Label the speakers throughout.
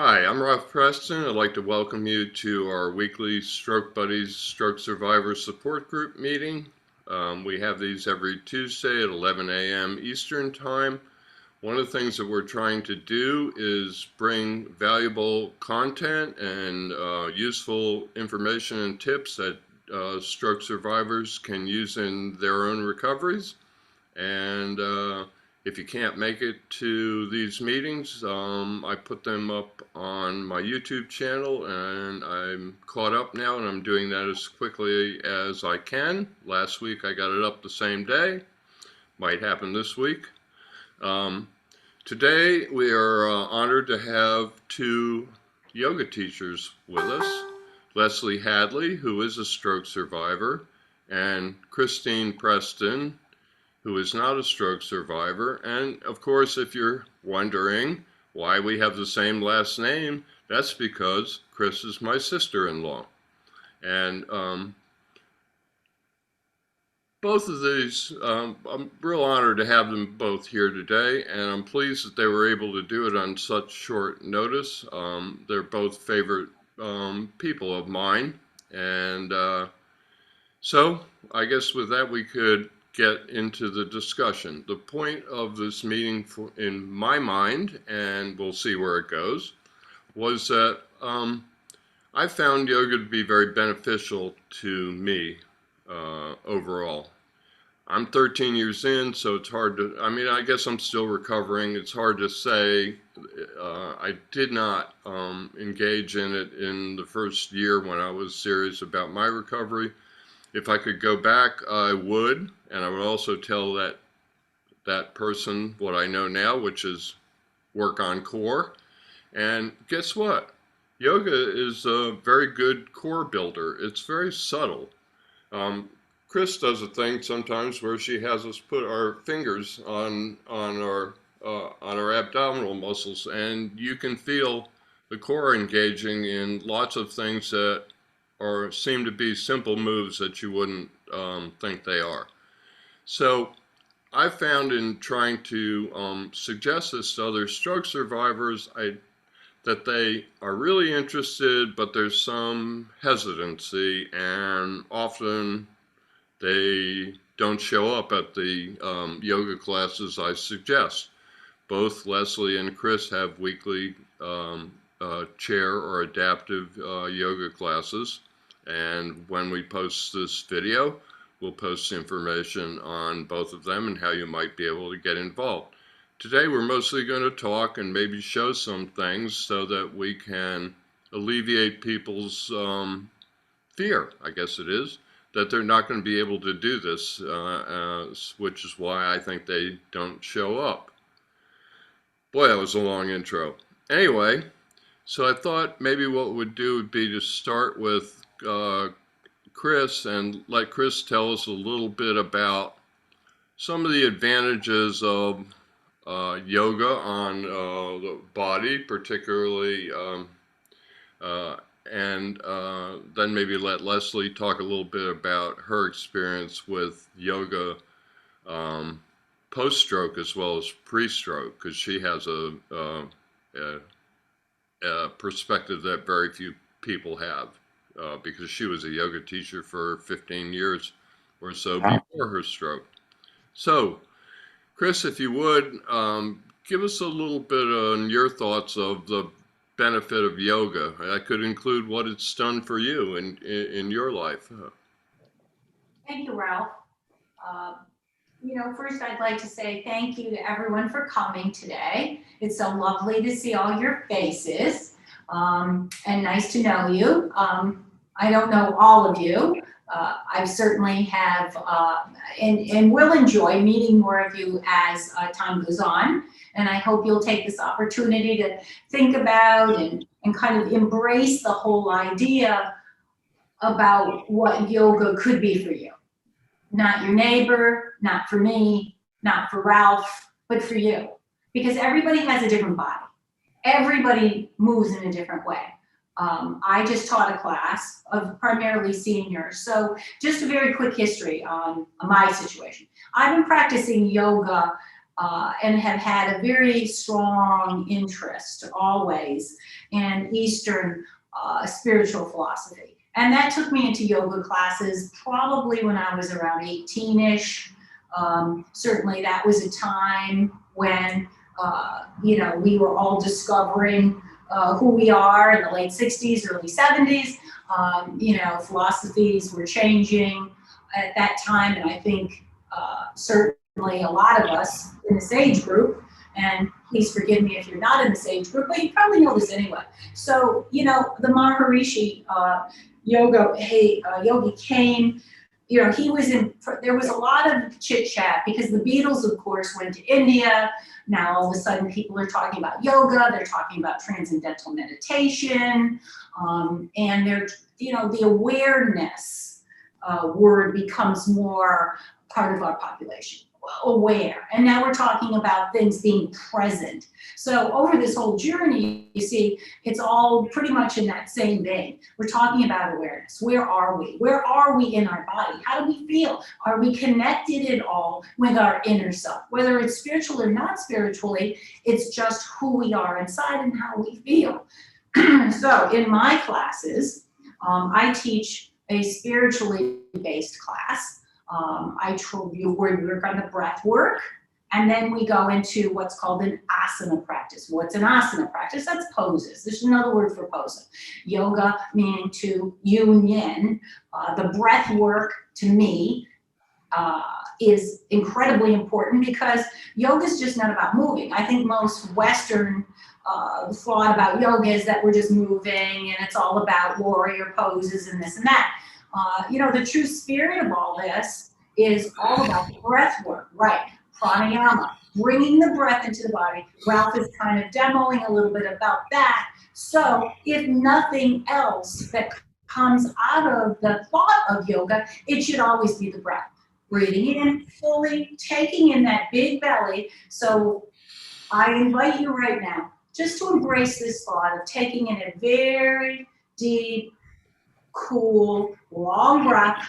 Speaker 1: Hi, I'm Ralph Preston. I'd like to welcome you to our weekly Stroke Buddies Stroke Survivors Support Group meeting. We have these every Tuesday at 11 a.m. Eastern Time. One of the things that we're trying to do is bring valuable content and useful information and tips that stroke survivors can use in their own recoveries. And if you can't make it to these meetings, I put them up on my YouTube channel, and I'm caught up now, and I'm doing that as quickly as I can. Last week I got it up the same day. Might happen this week. Today we are honored to have two yoga teachers with us. Leslie Hadley, who is a stroke survivor, and Christine Preston, who is not a stroke survivor. And of course, if you're wondering why we have the same last name, that's because Chris is my sister-in-law. And both of these, I'm real honored to have them both here today, and I'm pleased that they were able to do it on such short notice. They're both favorite people of mine. And so I guess with that, we could get into the discussion. The point of this meeting, in my mind, and we'll see where it goes, was that I found yoga to be very beneficial to me overall. I'm 13 years in, so it's hard to, I guess I'm still recovering. It's hard to say. I did not engage in it in the first year when I was serious about my recovery. If I could go back, I would, and I would also tell that person what I know now, which is work on core. And guess what? Yoga is a very good core builder. It's very subtle. Chris does a thing sometimes where she has us put our fingers on our abdominal muscles, and you can feel the core engaging in lots of things that seem to be simple moves that you wouldn't think they are. So I found in trying to suggest this to other stroke survivors that they are really interested, but there's some hesitancy, and often they don't show up at the yoga classes I suggest. Both Leslie and Chris have weekly chair or adaptive yoga classes. And when we post this video, we'll post information on both of them and how you might be able to get involved. Today, we're mostly going to talk and maybe show some things so that we can alleviate people's fear, I guess it is, that they're not going to be able to do this, which is why I think they don't show up. Boy, that was a long intro. Anyway, so I thought maybe what we'd do would be to start with Chris and let Chris tell us a little bit about some of the advantages of yoga on the body, particularly, and then maybe let Leslie talk a little bit about her experience with yoga post-stroke as well as pre-stroke, because she has a perspective that very few people have. Because she was a yoga teacher for 15 years or so before her stroke. So, Chris, if you would, give us a little bit on your thoughts of the benefit of yoga. That could include what it's done for you in your life.
Speaker 2: Thank you, Ralph. First I'd like to say thank you to everyone for coming today. It's so lovely to see all your faces, and nice to know you. I don't know all of you. I certainly have and will enjoy meeting more of you as time goes on. And I hope you'll take this opportunity to think about and kind of embrace the whole idea about what yoga could be for you. Not your neighbor, not for me, not for Ralph, but for you. Because everybody has a different body. Everybody moves in a different way. I just taught a class of primarily seniors. So just a very quick history on my situation. I've been practicing yoga and have had a very strong interest always in Eastern spiritual philosophy. And that took me into yoga classes probably when I was around 18-ish. Certainly that was a time when, we were all discovering who we are in the late 60s, early 70s. Philosophies were changing at that time, and I think certainly a lot of us in this age group, and please forgive me if you're not in this age group, but you probably know this anyway. So, the Maharishi Yogi came, he was there was a lot of chit chat because the Beatles, of course, went to India. Now, all of a sudden, people are talking about yoga, they're talking about transcendental meditation, and they're, the awareness word becomes more part of our population. Aware. And now we're talking about things being present. So over this whole journey, you see, it's all pretty much in that same vein. We're talking about awareness. Where are we? Where are we in our body? How do we feel? Are we connected at all with our inner self? Whether it's spiritual or not spiritually, it's just who we are inside and how we feel. So in my classes, I teach a spiritually based class. We work on the breath work, and then we go into what's called an asana practice. What's an asana practice? That's poses. There's another word for pose. Yoga meaning to yin. The breath work, to me, is incredibly important because yoga is just not about moving. I think most Western thought about yoga is that we're just moving and it's all about warrior poses and this and that. The true spirit of all this is all about breath work, right? Pranayama, bringing the breath into the body. Ralph is kind of demoing a little bit about that. So if nothing else that comes out of the thought of yoga, it should always be the breath. Breathing in fully, taking in that big belly. So I invite you right now just to embrace this thought of taking in a very deep, cool, long breath.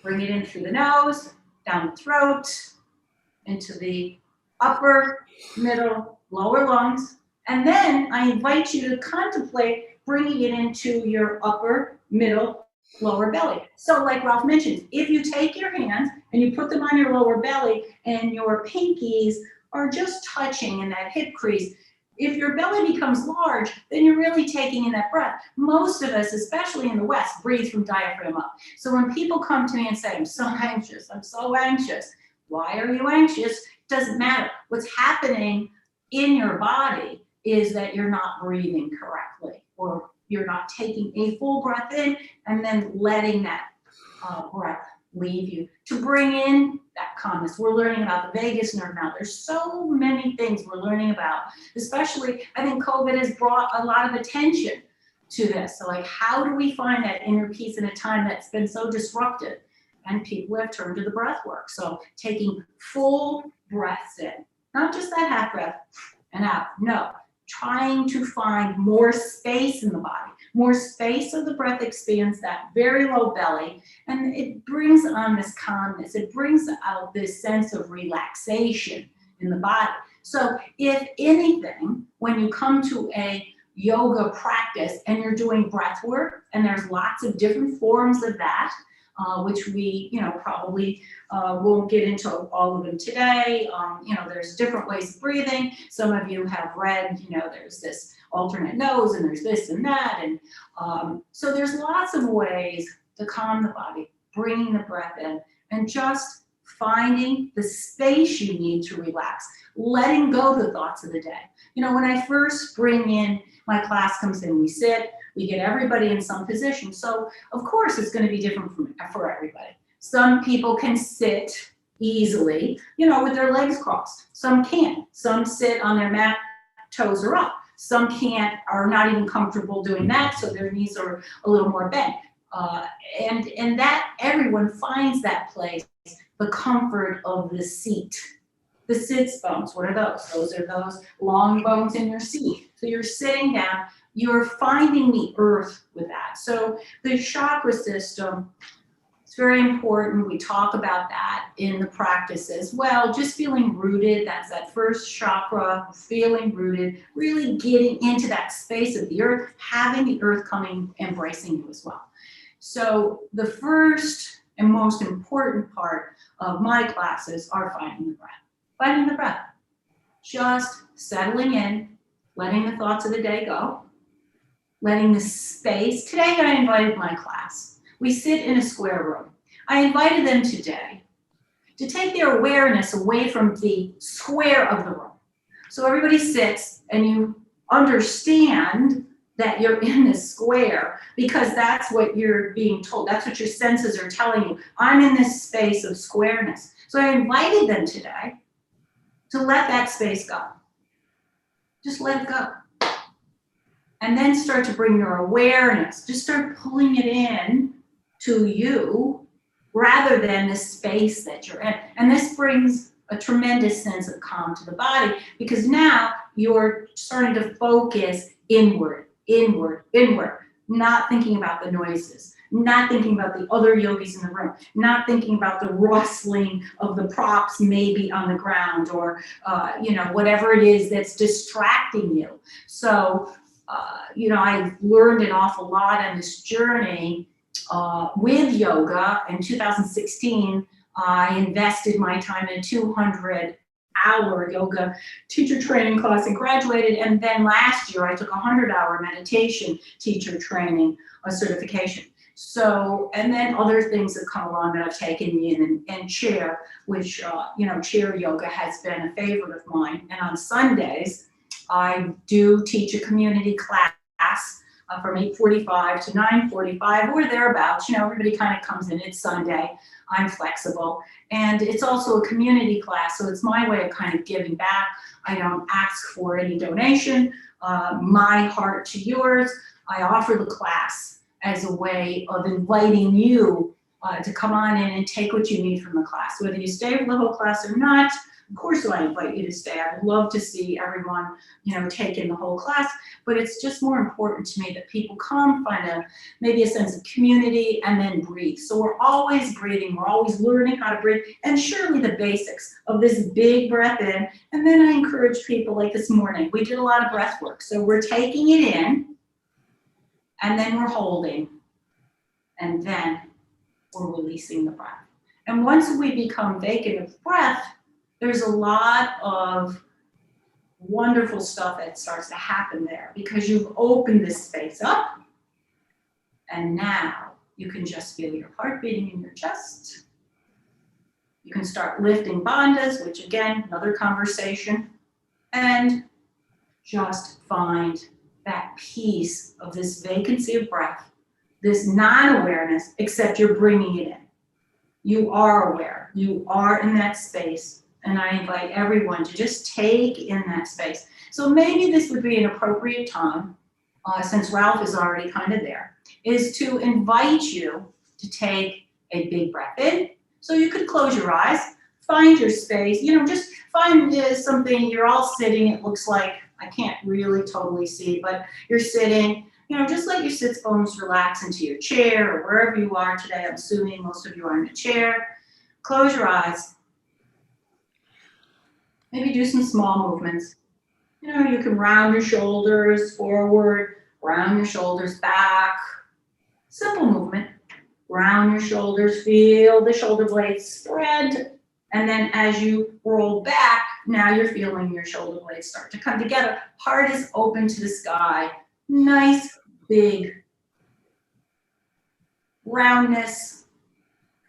Speaker 2: Bring it in through the nose, down the throat, into the upper, middle, lower lungs. And then I invite you to contemplate bringing it into your upper, middle, lower belly. So like Ralph mentioned, if you take your hands and you put them on your lower belly and your pinkies are just touching in that hip crease, if your belly becomes large, then you're really taking in that breath. Most of us, especially in the West, breathe from diaphragm up. So when people come to me and say, I'm so anxious, why are you anxious? Doesn't matter. What's happening in your body is that you're not breathing correctly, or you're not taking a full breath in and then letting that breath leave you to bring in that calmness. We're learning about the vagus nerve now. There's so many things we're learning about, especially I think COVID has brought a lot of attention to this. So like, how do we find that inner peace in a time that's been so disrupted? And people have turned to the breath work. So taking full breaths in, not just that half breath and out, no, trying to find more space in the body, more space so the breath expands that very low belly, and it brings on this calmness. It brings out this sense of relaxation in the body. So if anything, when you come to a yoga practice and you're doing breath work, and there's lots of different forms of that, which we, probably won't get into all of them today. There's different ways of breathing. Some of you have read, there's this alternate nose and there's this and that. And so there's lots of ways to calm the body, bringing the breath in and just finding the space you need to relax, letting go the thoughts of the day. When I first bring in, my class comes in, we sit, we get everybody in some position. So of course it's going to be different for everybody. Some people can sit easily, with their legs crossed. Some can't. Some sit on their mat, toes are up. Some can't, are not even comfortable doing that, so their knees are a little more bent. And that everyone finds that place, the comfort of the seat. The sits bones, what are those? Those are those long bones in your seat. So you're sitting down, you're finding the earth with that. So the chakra system It's very important. We talk about that in the practice as well. Just feeling rooted, that's that first chakra, feeling rooted, really getting into that space of the earth, having the earth coming, embracing you as well. So the first and most important part of my classes are finding the breath. Finding the breath. Just settling in, letting the thoughts of the day go, letting the space. Today I invited my class. We sit in a square room. I invited them today to take their awareness away from the square of the room. So everybody sits and you understand that you're in this square because that's what you're being told. That's what your senses are telling you. I'm in this space of squareness. So I invited them today to let that space go. Just let it go. And then start to bring your awareness. Just start pulling it in to you rather than the space that you're in. And this brings a tremendous sense of calm to the body because now you're starting to focus inward, inward, inward, not thinking about the noises, not thinking about the other yogis in the room, not thinking about the rustling of the props maybe on the ground or, whatever it is that's distracting you. So, I've learned an awful lot on this journey with yoga. In 2016, I invested my time in a 200-hour yoga teacher training class and graduated. And then last year, I took a 100-hour meditation teacher training certification. So, and then other things have come along that I've taken in and chair, which, chair yoga has been a favorite of mine. And on Sundays, I do teach a community class from 8:45 to 9:45 or thereabouts. Everybody kind of comes in. It's Sunday. I'm flexible. And it's also a community class, so it's my way of kind of giving back. I don't ask for any donation. My heart to yours. I offer the class as a way of inviting you to come on in and take what you need from the class. Whether you stay for the whole class or not, of course I invite you to stay. I would love to see everyone, take in the whole class, but it's just more important to me that people come, find maybe a sense of community, and then breathe. So we're always breathing, we're always learning how to breathe, and surely the basics of this big breath in, and then I encourage people like this morning, we did a lot of breath work. So we're taking it in, and then we're holding, and then we're releasing the breath. And once we become vacant of breath, there's a lot of wonderful stuff that starts to happen there because you've opened this space up and now you can just feel your heart beating in your chest. You can start lifting bandhas, which again, another conversation, and just find that peace of this vacancy of breath, this non-awareness, except you're bringing it in. You are aware, you are in that space. And I invite everyone to just take in that space. So maybe this would be an appropriate time, since Ralph is already kind of there, is to invite you to take a big breath in. So you could close your eyes, find your space, just find something, you're all sitting, it looks like, I can't really totally see, but you're sitting, just let your sits bones relax into your chair or wherever you are today. I'm assuming most of you are in a chair. Close your eyes. Maybe do some small movements. You can round your shoulders forward, round your shoulders back. Simple movement. Round your shoulders, feel the shoulder blades spread. And then as you roll back, now you're feeling your shoulder blades start to come together. Heart is open to the sky. Nice, big roundness.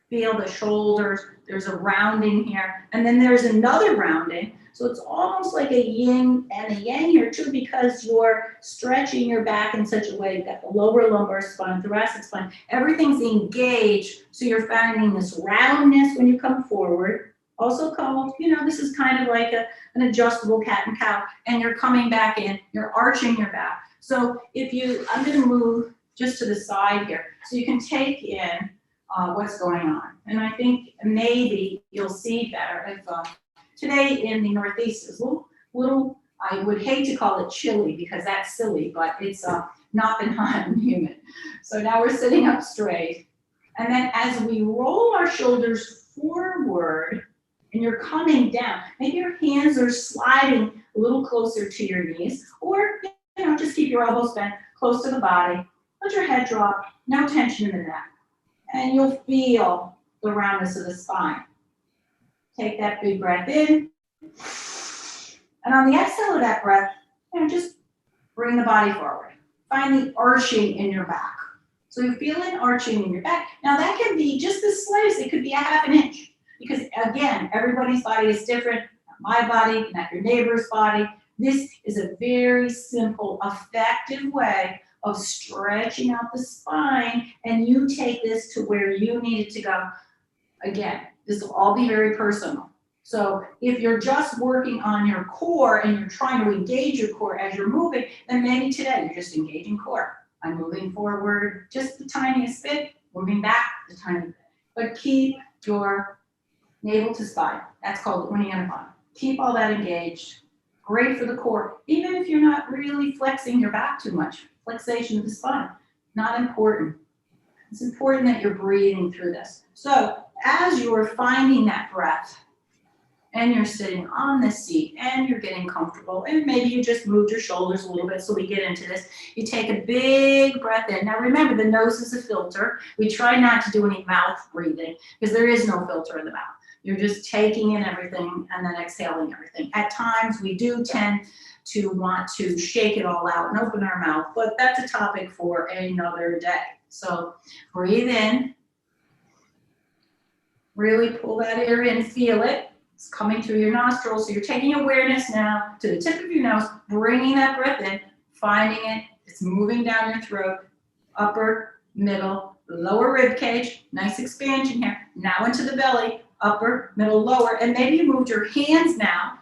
Speaker 2: Feel the shoulders. There's a rounding here. And then there's another rounding. So it's almost like a yin and a yang here too, because you're stretching your back in such a way. You've got the lower lumbar spine, thoracic spine. Everything's engaged. So you're finding this roundness when you come forward. Also called, this is kind of like an adjustable cat and cow. And you're coming back in. You're arching your back. So I'm going to move just to the side here. So you can take in what's going on. And I think maybe you'll see better if today in the Northeast is a little, I would hate to call it chilly because that's silly, but it's not been hot and humid. So now we're sitting up straight And then as we roll our shoulders forward and you're coming down, maybe your hands are sliding a little closer to your knees, or just keep your elbows bent close to the body. Let your head drop, no tension in the neck. And you'll feel the roundness of the spine. Take that big breath in. And on the exhale of that breath, just bring the body forward. Find the arching in your back. So you feel an arching in your back. Now that can be just the slightest, it could be a half an inch. Because again, everybody's body is different. Not my body, not your neighbor's body. This is a very simple, effective way of stretching out the spine, and you take this to where you need it to go. Again, this will all be very personal. So if you're just working on your core and you're trying to engage your core as you're moving, then maybe today you're just engaging core. I'm moving forward just the tiniest bit, moving back the tiniest bit. But keep your navel to spine. That's called Uddiyana. Keep all that engaged. Great for the core, even if you're not really flexing your back too much. Flexation of the spine, not important. It's important that you're breathing through this. So as you're finding that breath and you're sitting on the seat and you're getting comfortable, and maybe you just moved your shoulders a little bit so we get into this, you take a big breath in. Now remember, the nose is a filter. We try not to do any mouth breathing because there is no filter in the mouth. You're just taking in everything and then exhaling everything. At times we do tend to want to shake it all out and open our mouth, but that's a topic for another day. So breathe in, really pull that air in, feel it. It's coming through your nostrils. So you're taking awareness now to the tip of your nose, bringing that breath in, finding it. It's moving down your throat, upper, middle, lower rib cage. Nice expansion here. Now into the belly, upper, middle, lower. And maybe you moved your hands now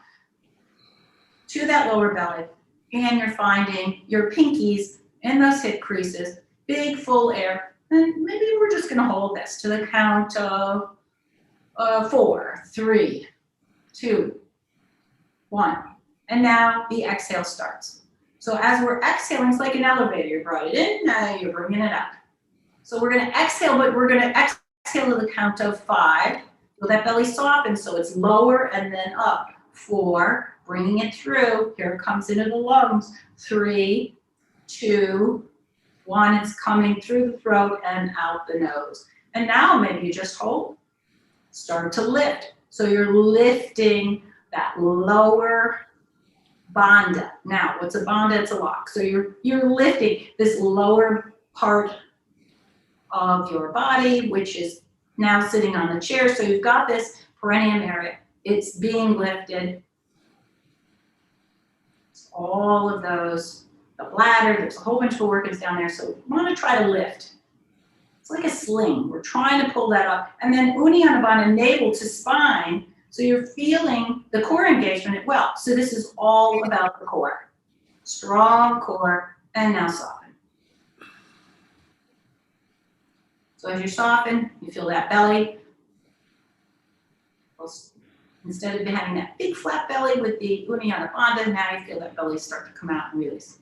Speaker 2: to that lower belly, and you're finding your pinkies in those hip creases, big full air, and maybe we're just gonna hold this to the count of 4, 3, 2, 1, and now the exhale starts. So as we're exhaling, it's like an elevator. You brought it in, now you're bringing it up. So we're gonna exhale, but we're gonna exhale to the count of 5. So that belly softens, so it's lower and then up. 4, bringing it through. Here it comes into the lungs. 3, 2, 1. It's coming through the throat and out the nose. And now maybe you just hold. Start to lift. So you're lifting that lower bandha. Now, what's a bandha? It's a lock. So you're lifting this lower part of your body, which is now sitting on the chair. So you've got this perineum area. It's being lifted. All of those, the bladder, there's a whole bunch of organs down there. So we want to try to lift. It's like a sling. We're trying to pull that up. And then Uddiyana Bandha, navel to spine. So you're feeling the core engagement as well. So this is all about the core. Strong core, and now soften. So as you soften, you feel that belly. Instead of having that big flat belly with the Uddiyana Bandha, now you feel that belly start to come out and release.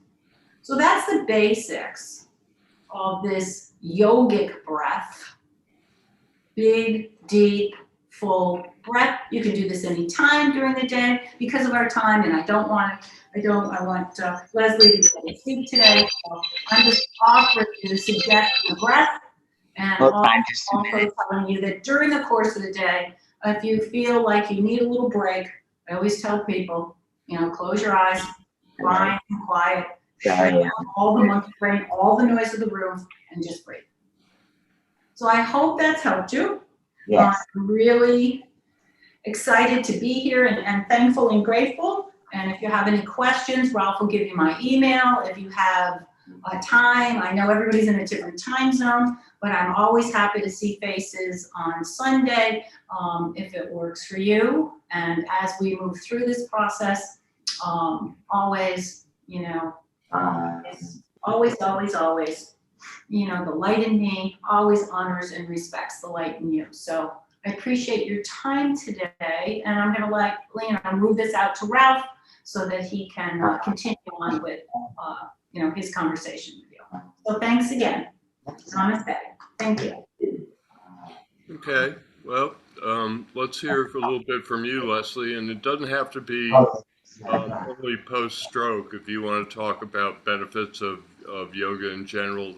Speaker 2: So that's the basics of this yogic breath. Big, deep, full breath. You can do this anytime during the day because of our time, and I want Leslie to speak today. So I'm just offering you the suggestion of breath, and also telling you that during the course of the day, if you feel like you need a little break, I always tell people, close your eyes, blind and quiet, shut down all the monkey brain, all the noise of the room, and just breathe. So I hope that's helped you.
Speaker 3: Yes.
Speaker 2: I'm really excited to be here and thankful and grateful. And if you have any questions, Ralph will give you my email. If you have time, I know everybody's in a different time zone, but I'm always happy to see faces on Sunday if it works for you. And as we move through this process, always, always, the light in me always honors and respects the light in you. So I appreciate your time today, and I'm going to let move this out to Ralph so that he can continue on with his conversation with you. So thanks again. Namaste. Thank you.
Speaker 1: Okay, well, let's hear a little bit from you, Leslie, and it doesn't have to be only post-stroke. If you want to talk about benefits of yoga in general,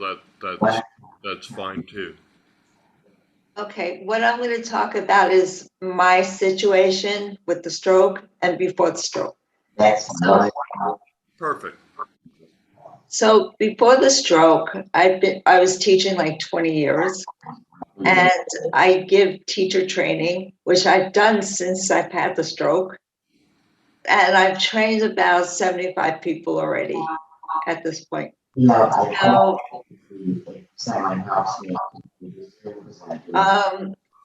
Speaker 1: that's fine too.
Speaker 3: Okay, what I'm going to talk about is my situation with the stroke and before the stroke. So,
Speaker 1: Perfect.
Speaker 3: so before the stroke, I was teaching like 20 years, and I give teacher training, which I've done since I've had the stroke, and I've trained about 75 people already at this point. So,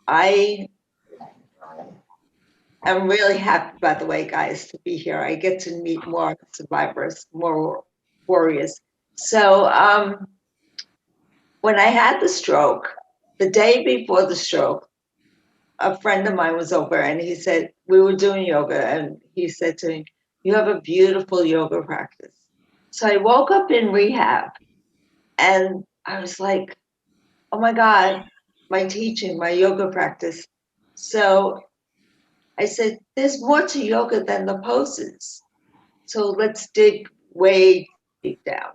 Speaker 3: I I'm really happy, by the way, guys, to be here. I get to meet more survivors, more warriors. So when I had the stroke, the day before the stroke, a friend of mine was over and he said, we were doing yoga, and he said to me, you have a beautiful yoga practice. So I woke up in rehab and I was like, oh my God, my teaching, my yoga practice. So I said, there's more to yoga than the poses. So let's dig way deep down.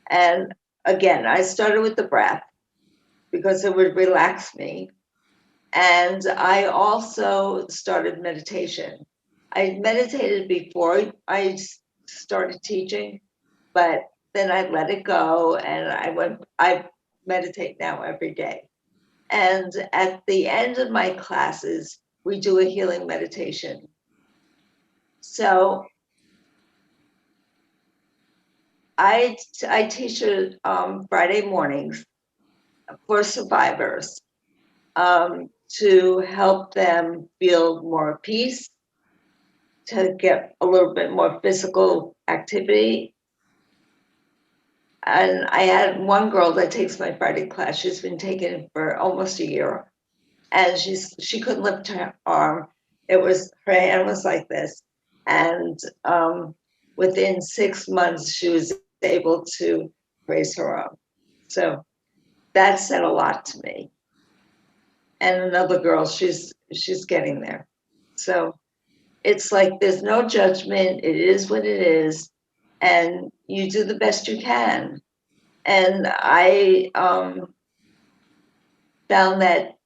Speaker 3: And again, I started with the breath because it would relax me. And I also started meditation. I meditated before I started teaching, but then I let it go and I meditate now every day. And at the end of my classes, we do a healing meditation. So I teach it Friday mornings for survivors to help them feel more peace, to get a little bit more physical activity. And I had one girl that takes my Friday class. She's been taking it for almost a year, and she couldn't lift her arm. It was her hand was like this, and within 6 months she was able to raise her arm. So that said a lot to me. And another girl, she's getting there. So it's like there's no judgment. It is what it is, and you do the best you can. And I found that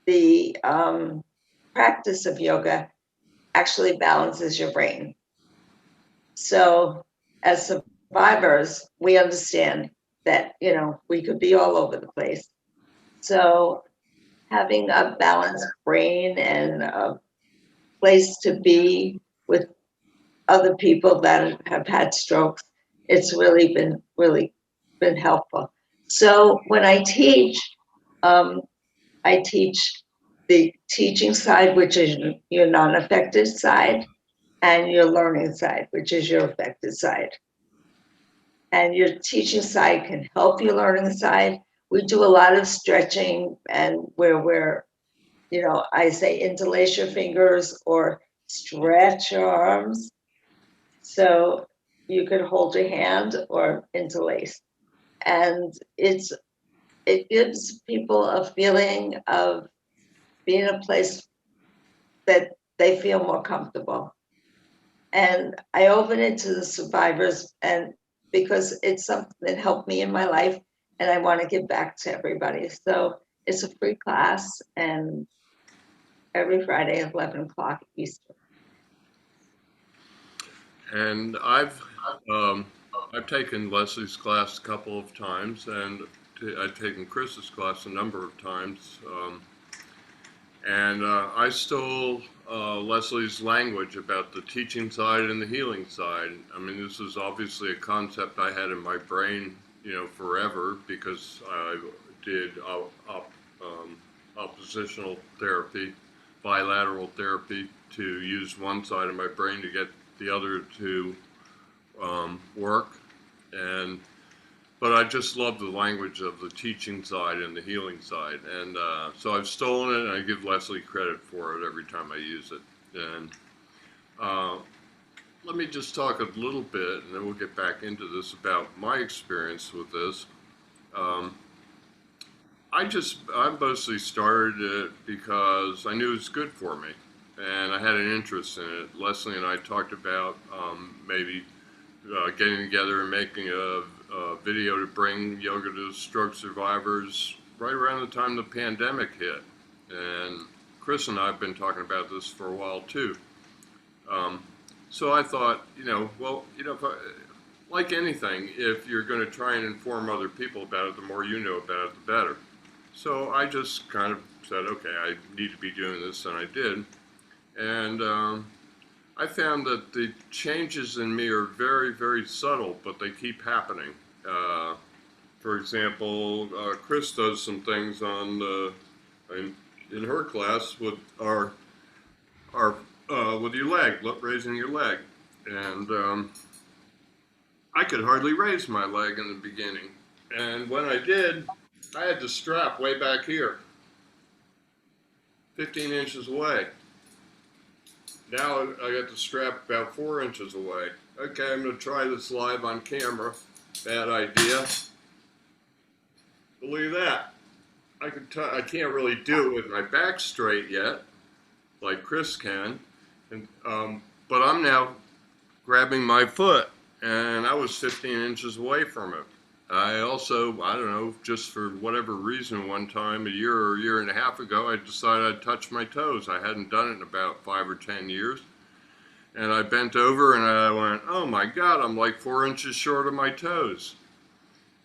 Speaker 3: the practice of yoga actually balances your brain. So as survivors, we understand that we could be all over the place. So having a balanced brain and a place to be with other people that have had strokes, it's really been helpful. So when I teach the teaching side, which is your non-affected side, and your learning side, which is your affected side. And your teaching side can help your learning side. We do a lot of stretching, and where we're I say interlace your fingers or stretch your arms. So you could hold your hand or interlace. And it gives people a feeling of being in a place that they feel more comfortable. And I open it to the survivors, and because it's something that helped me in my life and I want to give back to everybody. So it's a free class, and every Friday at 11 o'clock Eastern.
Speaker 1: And I've taken Leslie's class a couple of times, and I've taken Chris's class a number of times. And I stole Leslie's language about the teaching side and the healing side. I mean, this is obviously a concept I had in my brain, forever, because I did oppositional therapy, bilateral therapy, to use one side of my brain to get the other to work. And but I just love the language of the teaching side and the healing side. And so I've stolen it, and I give Leslie credit for it every time I use it. And uh, let me just talk a little bit, and then we'll get back into this, about my experience with this. Um, I mostly started it because I knew it was good for me, and I had an interest in it. Leslie and I talked about maybe getting together and making a video to bring yoga to stroke survivors right around the time the pandemic hit. And Chris and I have been talking about this for a while too. Um, so I thought, well, if like anything, if you're going to try and inform other people about it, the more you know about it, the better. So I just kind of said, okay, I need to be doing this, and I did. And I found that the changes in me are very, very subtle, but they keep happening. Uh, for example, Chris does some things in her class with our with your leg, raising your leg, and I could hardly raise my leg in the beginning, and when I did, I had the strap way back here, 15 inches away. Now I got the strap about 4 inches away. Okay, I'm going to try this live on camera. Bad idea. But look at that. I can't really do it with my back straight yet, like Chris can. And but I'm now grabbing my foot, and I was 15 inches away from it. I also, I don't know, just for whatever reason, one time, a year and a half ago, I decided I'd touch my toes. I hadn't done it in about 5 or 10 years. And I bent over and I went, oh my God, I'm like 4 inches short of my toes.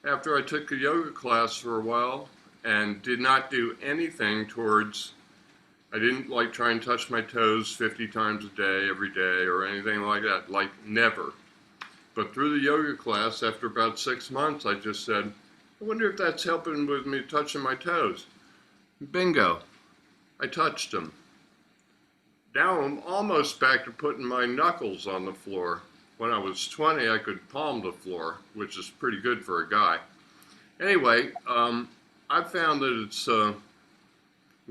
Speaker 1: After I took a yoga class for a while and did not do anything towards, I didn't like try and touch my toes 50 times a day, every day, or anything like that, like never. But through the yoga class, after about 6 months, I just said, I wonder if that's helping with me touching my toes. Bingo, I touched them. Now I'm almost back to putting my knuckles on the floor. When I was 20, I could palm the floor, which is pretty good for a guy. Anyway, I found that it's, I'm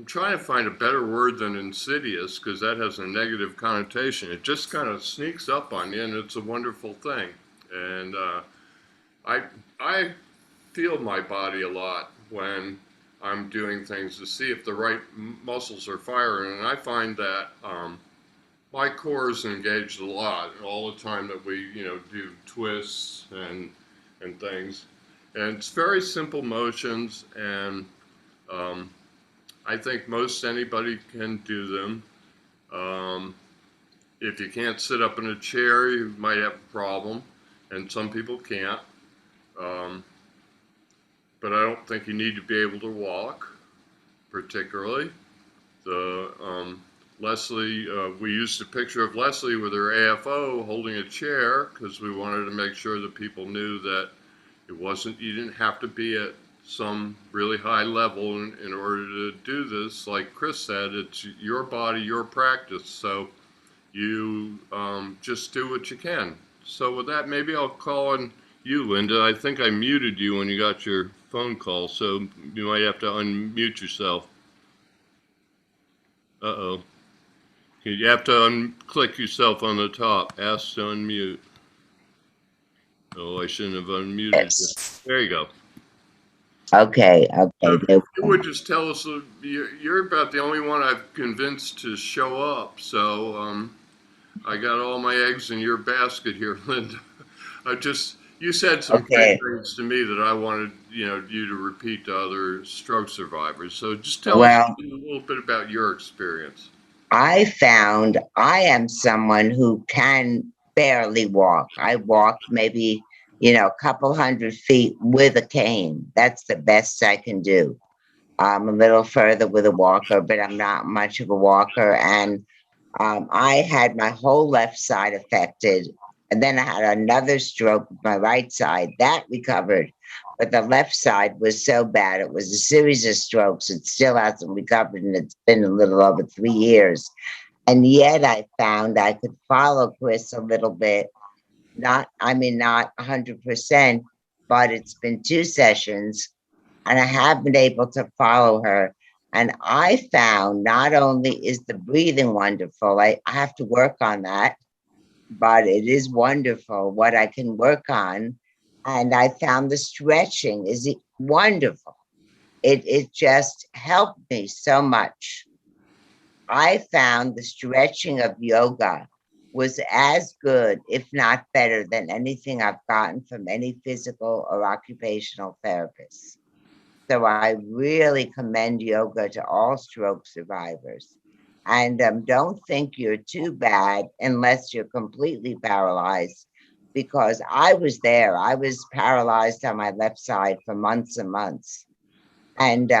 Speaker 1: trying to find a better word than insidious, because that has a negative connotation. It just kind of sneaks up on you, and it's a wonderful thing. And I feel my body a lot when I'm doing things to see if the right muscles are firing, and I find that my core is engaged a lot all the time that we, do twists and things, and it's very simple motions, and I think most anybody can do them. If you can't sit up in a chair, you might have a problem, and some people can't. But I don't think you need to be able to walk, particularly. Leslie, we used a picture of Leslie with her AFO holding a chair because we wanted to make sure that people knew that you didn't have to be at some really high level in order to do this. Like Chris said, it's your body, your practice. So you just do what you can. So with that, maybe I'll call on you, Linda. I think I muted you when you got your phone call, so you might have to unmute yourself. Uh-oh. You have to click yourself on the top. Ask to unmute. Oh, I shouldn't have unmuted
Speaker 4: Yes.
Speaker 1: you. There you go.
Speaker 4: Okay.
Speaker 1: So if
Speaker 4: No.
Speaker 1: you would just tell us, you're about the only one I've convinced to show up, so I got all my eggs in your basket here, Linda. You said some great things to me that I wanted, you to repeat to other stroke survivors. So just tell us a little bit about your experience.
Speaker 4: I found I am someone who can barely walk. I walk maybe, a couple 100 feet with a cane. That's the best I can do. I'm a little further with a walker, but I'm not much of a walker. And I had my whole left side affected. And then I had another stroke with my right side. That recovered. But the left side was so bad. It was a series of strokes. It still hasn't recovered. And it's been a little over 3 years. And yet I found I could follow Chris a little bit. Not 100%, but it's been 2 sessions. And I have been able to follow her. And I found not only is the breathing wonderful, I have to work on that, but it is wonderful what I can work on. And I found the stretching is wonderful. it just helped me so much. I found the stretching of yoga was as good, if not better, than anything I've gotten from any physical or occupational therapist. So I really commend yoga to all stroke survivors. And don't think you're too bad unless you're completely paralyzed, because I was there. I was paralyzed on my left side for months and months. And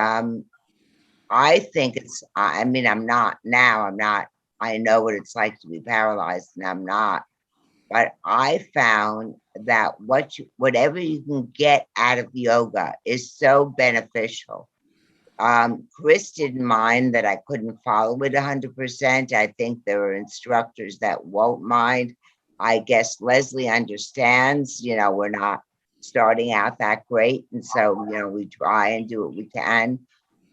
Speaker 4: I think I mean, I'm not now, I'm not, I know what it's like to be paralyzed and I'm not, but I found that whatever you can get out of yoga is so beneficial. Chris didn't mind that I couldn't follow it 100%. I think there are instructors that won't mind. I guess Leslie understands, we're not starting out that great. And so, we try and do what we can,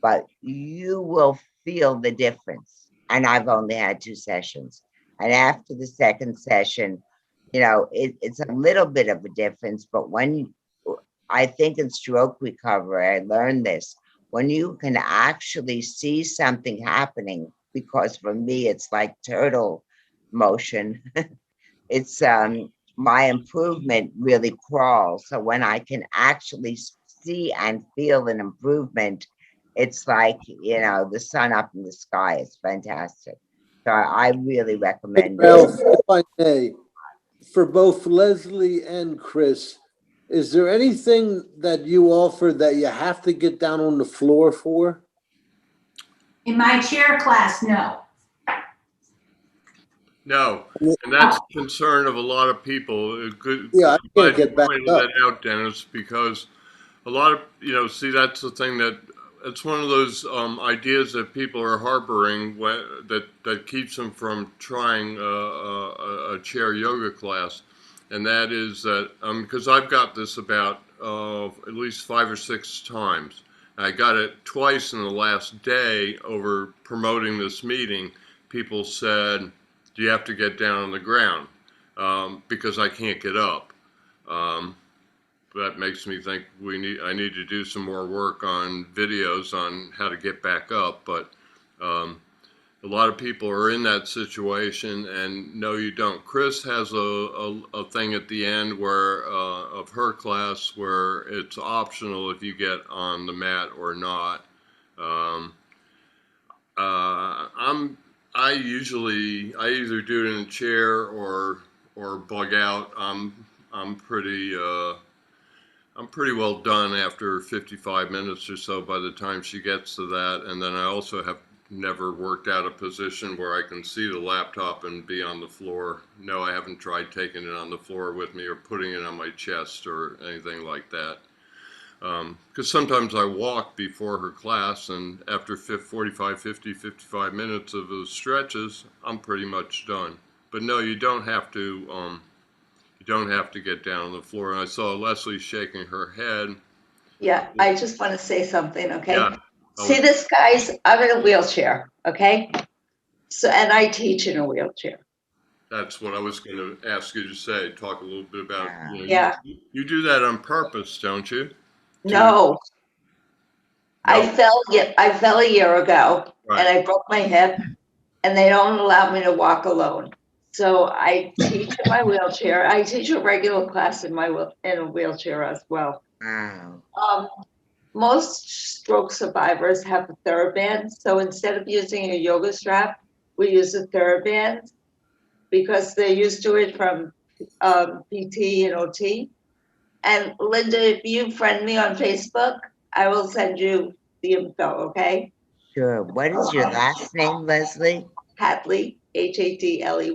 Speaker 4: but you will feel the difference. And I've only had 2 sessions. And after the second session, it's a little bit of a difference, but I think in stroke recovery, I learned this, when you can actually see something happening, because for me, it's like turtle motion. It's my improvement really crawls. So when I can actually see and feel an improvement, it's like, the sun up in the sky. It's fantastic. So I really
Speaker 5: Hey,
Speaker 4: recommend it.
Speaker 5: Ralph, if I may, for both Leslie and Chris, is there anything that you offer that you have to get down on the floor for?
Speaker 2: In my chair class, no.
Speaker 1: No, and that's the concern of a lot of people. Good,
Speaker 5: Yeah, I
Speaker 1: glad
Speaker 5: can't
Speaker 1: you
Speaker 5: get back
Speaker 1: pointed
Speaker 5: up.
Speaker 1: that out, Dennis, because a lot of, see, that's the thing it's one of those ideas that people are harboring that keeps them from trying a chair yoga class. And that is that, because I've got this about at least 5 or 6 times. I got it twice in the last day over promoting this meeting. People said, do you have to get down on the ground? Because I can't get up. That makes me think I need to do some more work on videos on how to get back up. But a lot of people are in that situation, and no, you don't. Chris has a thing at the end where of her class where it's optional if you get on the mat or not. I either do it in a chair or bug out. I'm pretty well done after 55 minutes or so by the time she gets to that. And then I also have never worked out a position where I can see the laptop and be on the floor. No, I haven't tried taking it on the floor with me or putting it on my chest or anything like that. Because sometimes I walk before her class, and after 45, 50, 55 minutes of those stretches, I'm pretty much done. But no, you don't have to get down on the floor. And I saw Leslie shaking her head.
Speaker 3: Yeah, I just want to say something, okay?
Speaker 1: Yeah.
Speaker 3: See this, guys? I'm in a wheelchair, okay? So, and I teach in a wheelchair.
Speaker 1: That's what I was going to ask you to say. Talk a little bit about,
Speaker 3: Yeah.
Speaker 1: you do that on purpose, don't you?
Speaker 3: No, I
Speaker 1: No?
Speaker 3: fell a year ago and
Speaker 1: Right.
Speaker 3: I broke my hip, and they don't allow me to walk alone. So I teach in my wheelchair. I teach a regular class in a wheelchair as well.
Speaker 4: Wow.
Speaker 3: Most stroke survivors have a TheraBand. So instead of using a yoga strap, we use a TheraBand because they're used to it from PT and OT. And Linda, if you friend me on Facebook, I will send you the info, okay?
Speaker 4: Sure. What is your last name, Leslie?
Speaker 3: Hadley, Hadley.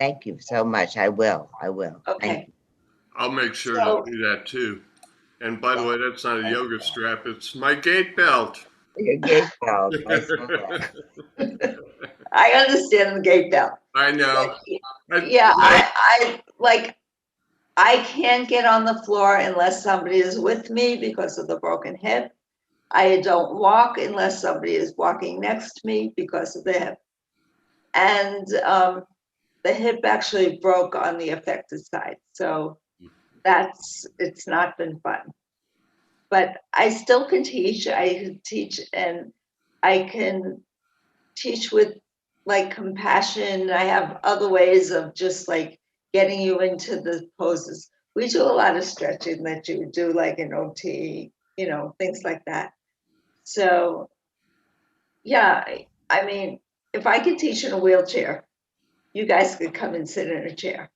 Speaker 4: Thank you so much. I will. Thank
Speaker 3: Okay.
Speaker 4: you.
Speaker 1: I'll make sure
Speaker 3: So-
Speaker 1: to do that too. And by the way, that's not a yoga strap. It's my gait belt.
Speaker 4: Your gate bell. I saw that.
Speaker 3: I understand the gate bell.
Speaker 1: I know.
Speaker 3: Yeah, I can't get on the floor unless somebody is with me because of the broken hip. I don't walk unless somebody is walking next to me because of the hip. And the hip actually broke on the affected side. So it's not been fun. but I still can teach. I can teach, and I can teach with like compassion. I have other ways of just like getting you into the poses. We do a lot of stretching that you would do like an OT, things like that. So yeah, I mean, if I could teach in a wheelchair, you guys could come and sit in a chair.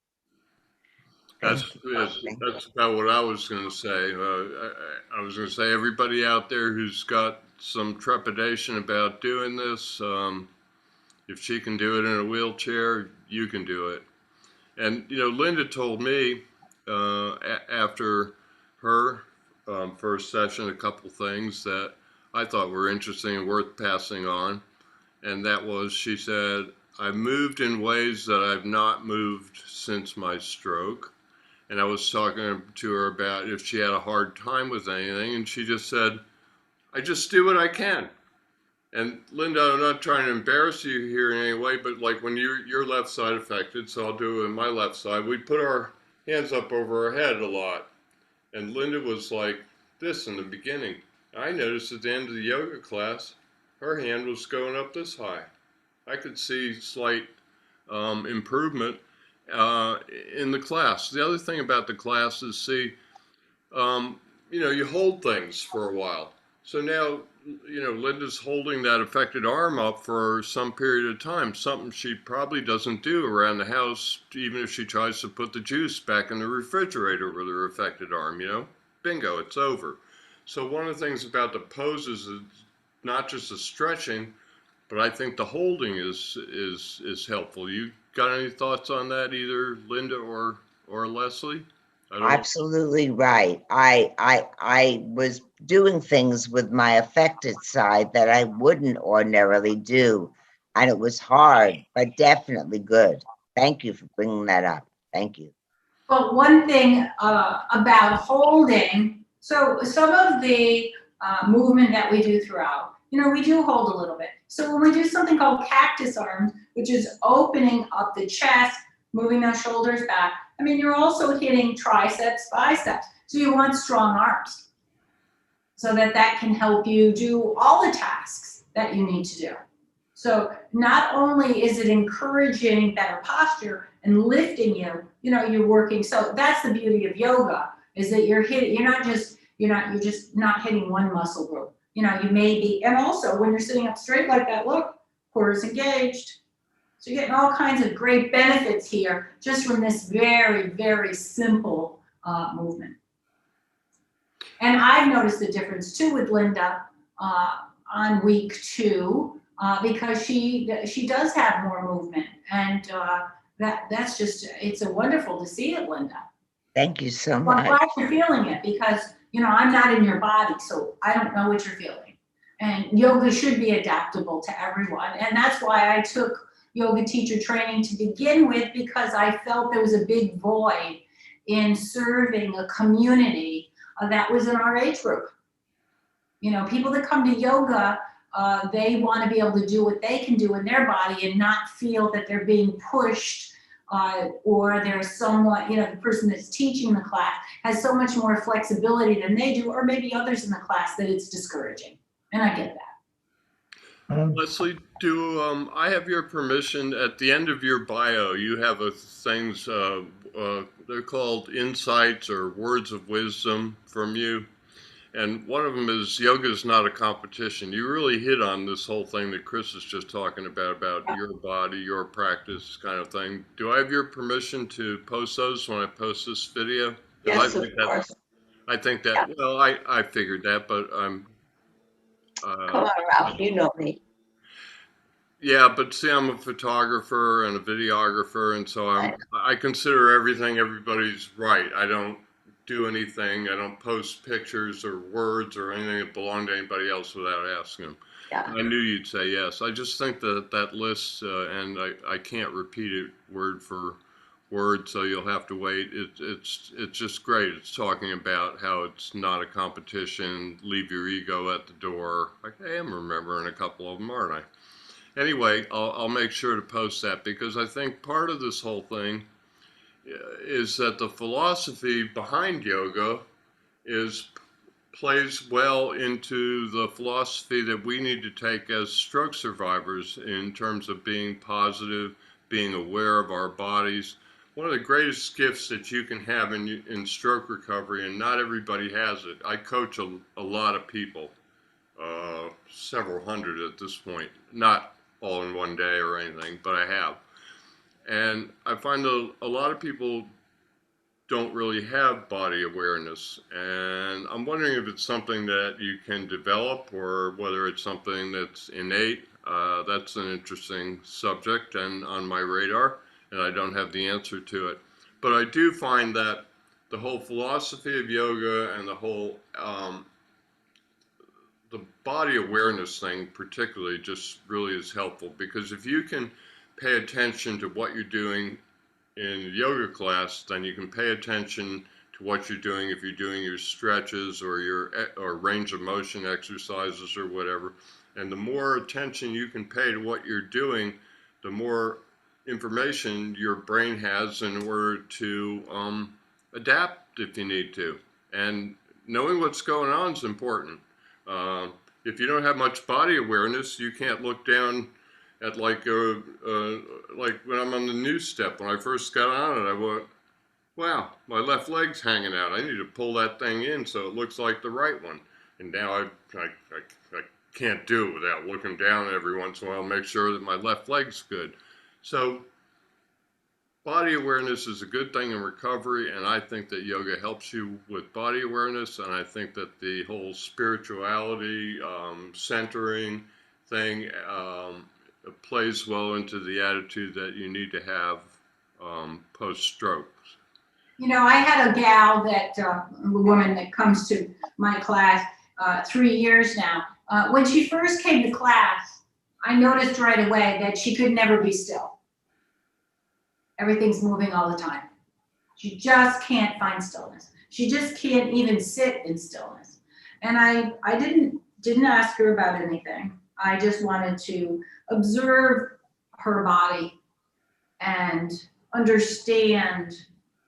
Speaker 4: Thank
Speaker 1: That's
Speaker 4: you. Thank
Speaker 1: that's about what I was going to say. I was going to say everybody out there who's got some trepidation about doing this, if she can do it in a wheelchair, you can do it. And Linda told me after her first session a couple things that I thought were interesting and worth passing on. And that was, she said, I moved in ways that I've not moved since my stroke. And I was talking to her about if she had a hard time with anything, and she just said, I just do what I can. And Linda, I'm not trying to embarrass you here in any way, but like when you're left side affected, so I'll do it in my left side, we put our hands up over our head a lot. And Linda was like this in the beginning. I noticed at the end of the yoga class, her hand was going up this high. I could see slight improvement in the class. The other thing about the class is, see, you hold things for a while. So now, Linda's holding that affected arm up for some period of time, something she probably doesn't do around the house, even if she tries to put the juice back in the refrigerator with her affected arm, bingo, it's over. So one of the things about the poses is not just the stretching, but I think the holding is helpful. You got any thoughts on that, either Linda or Leslie? I don't know.
Speaker 4: Absolutely right. I was doing things with my affected side that I wouldn't ordinarily do, and it was hard, but definitely good. Thank you for bringing that up. Thank you.
Speaker 2: Well, one thing about holding, so some of the movement that we do throughout, we do hold a little bit. So when we do something called cactus arms, which is opening up the chest, moving those shoulders back, I mean, you're also hitting triceps, biceps. So you want strong arms so that can help you do all the tasks that you need to do. So not only is it encouraging better posture and lifting you, you're working. So that's the beauty of yoga, is that you're just not hitting one muscle group. You may be, and also when you're sitting up straight like that, look, core is engaged. So you're getting all kinds of great benefits here just from this very, very simple movement. And I've noticed the difference too with Linda on week 2. Because she does have more movement, and that's just, it's a wonderful to see it, Linda.
Speaker 4: Thank you so
Speaker 2: Well, I'm
Speaker 4: much.
Speaker 2: glad you're feeling it, because I'm not in your body, so I don't know what you're feeling. And yoga should be adaptable to everyone, and that's why I took yoga teacher training to begin with, because I felt there was a big void in serving a community that was in our age group. People that come to yoga, they want to be able to do what they can do in their body and not feel that they're being pushed, or there's someone, the person that's teaching the class has so much more flexibility than they do, or maybe others in the class, that it's discouraging. And I get that.
Speaker 1: Leslie, do I have your permission? At the end of your bio, you have things, they're called insights or words of wisdom from you. And one of them is, yoga is not a competition. You really hit on this whole thing that Chris is just talking about your body, your practice kind of thing. Do I have your permission to post those when I post this video?
Speaker 3: Yes, of course.
Speaker 1: I think that, well, I figured that, but I'm.
Speaker 3: Come on, Ralph, you know me.
Speaker 1: Yeah, but see, I'm a photographer and a videographer, and so I consider everything everybody's right. I don't do anything. I don't post pictures or words or anything that belong to anybody else without asking them.
Speaker 3: Yeah.
Speaker 1: I knew you'd say yes. I just think that list, and I can't repeat it word for word, so you'll have to wait. It's just great. It's talking about how it's not a competition. Leave your ego at the door. I am remembering a couple of them, aren't I? Anyway, I'll make sure to post that, because I think part of this whole thing is that the philosophy behind yoga is plays well into the philosophy that we need to take as stroke survivors in terms of being positive, being aware of our bodies. One of the greatest gifts that you can have in stroke recovery, and not everybody has it. I coach a lot of people, several hundred at this point, not all in one day or anything, but I have. And I find a lot of people don't really have body awareness. And I'm wondering if it's something that you can develop or whether it's something that's innate. That's an interesting subject and on my radar, and I don't have the answer to it. But I do find that the whole philosophy of yoga and the whole the body awareness thing particularly just really is helpful, because if you can pay attention to what you're doing in yoga class, then you can pay attention to what you're doing if you're doing your stretches or your range of motion exercises or whatever. And the more attention you can pay to what you're doing, the more information your brain has in order to adapt if you need to. And knowing what's going on is important. If you don't have much body awareness, you can't look down at like when I'm on the news step. When I first got on it, I went, wow, my left leg's hanging out. I need to pull that thing in so it looks like the right one. And now I can't do it without looking down every once in a while, make sure that my left leg's good. So body awareness is a good thing in recovery, and I think that yoga helps you with body awareness, and I think that the whole spirituality, centering thing plays well into the attitude that you need to have post-stroke.
Speaker 2: You know, I had a gal that, a woman that comes to my class 3 years now. When she first came to class, I noticed right away that she could never be still. Everything's moving all the time. She just can't find stillness. She just can't even sit in stillness. And I didn't ask her about anything. I just wanted to observe her body and understand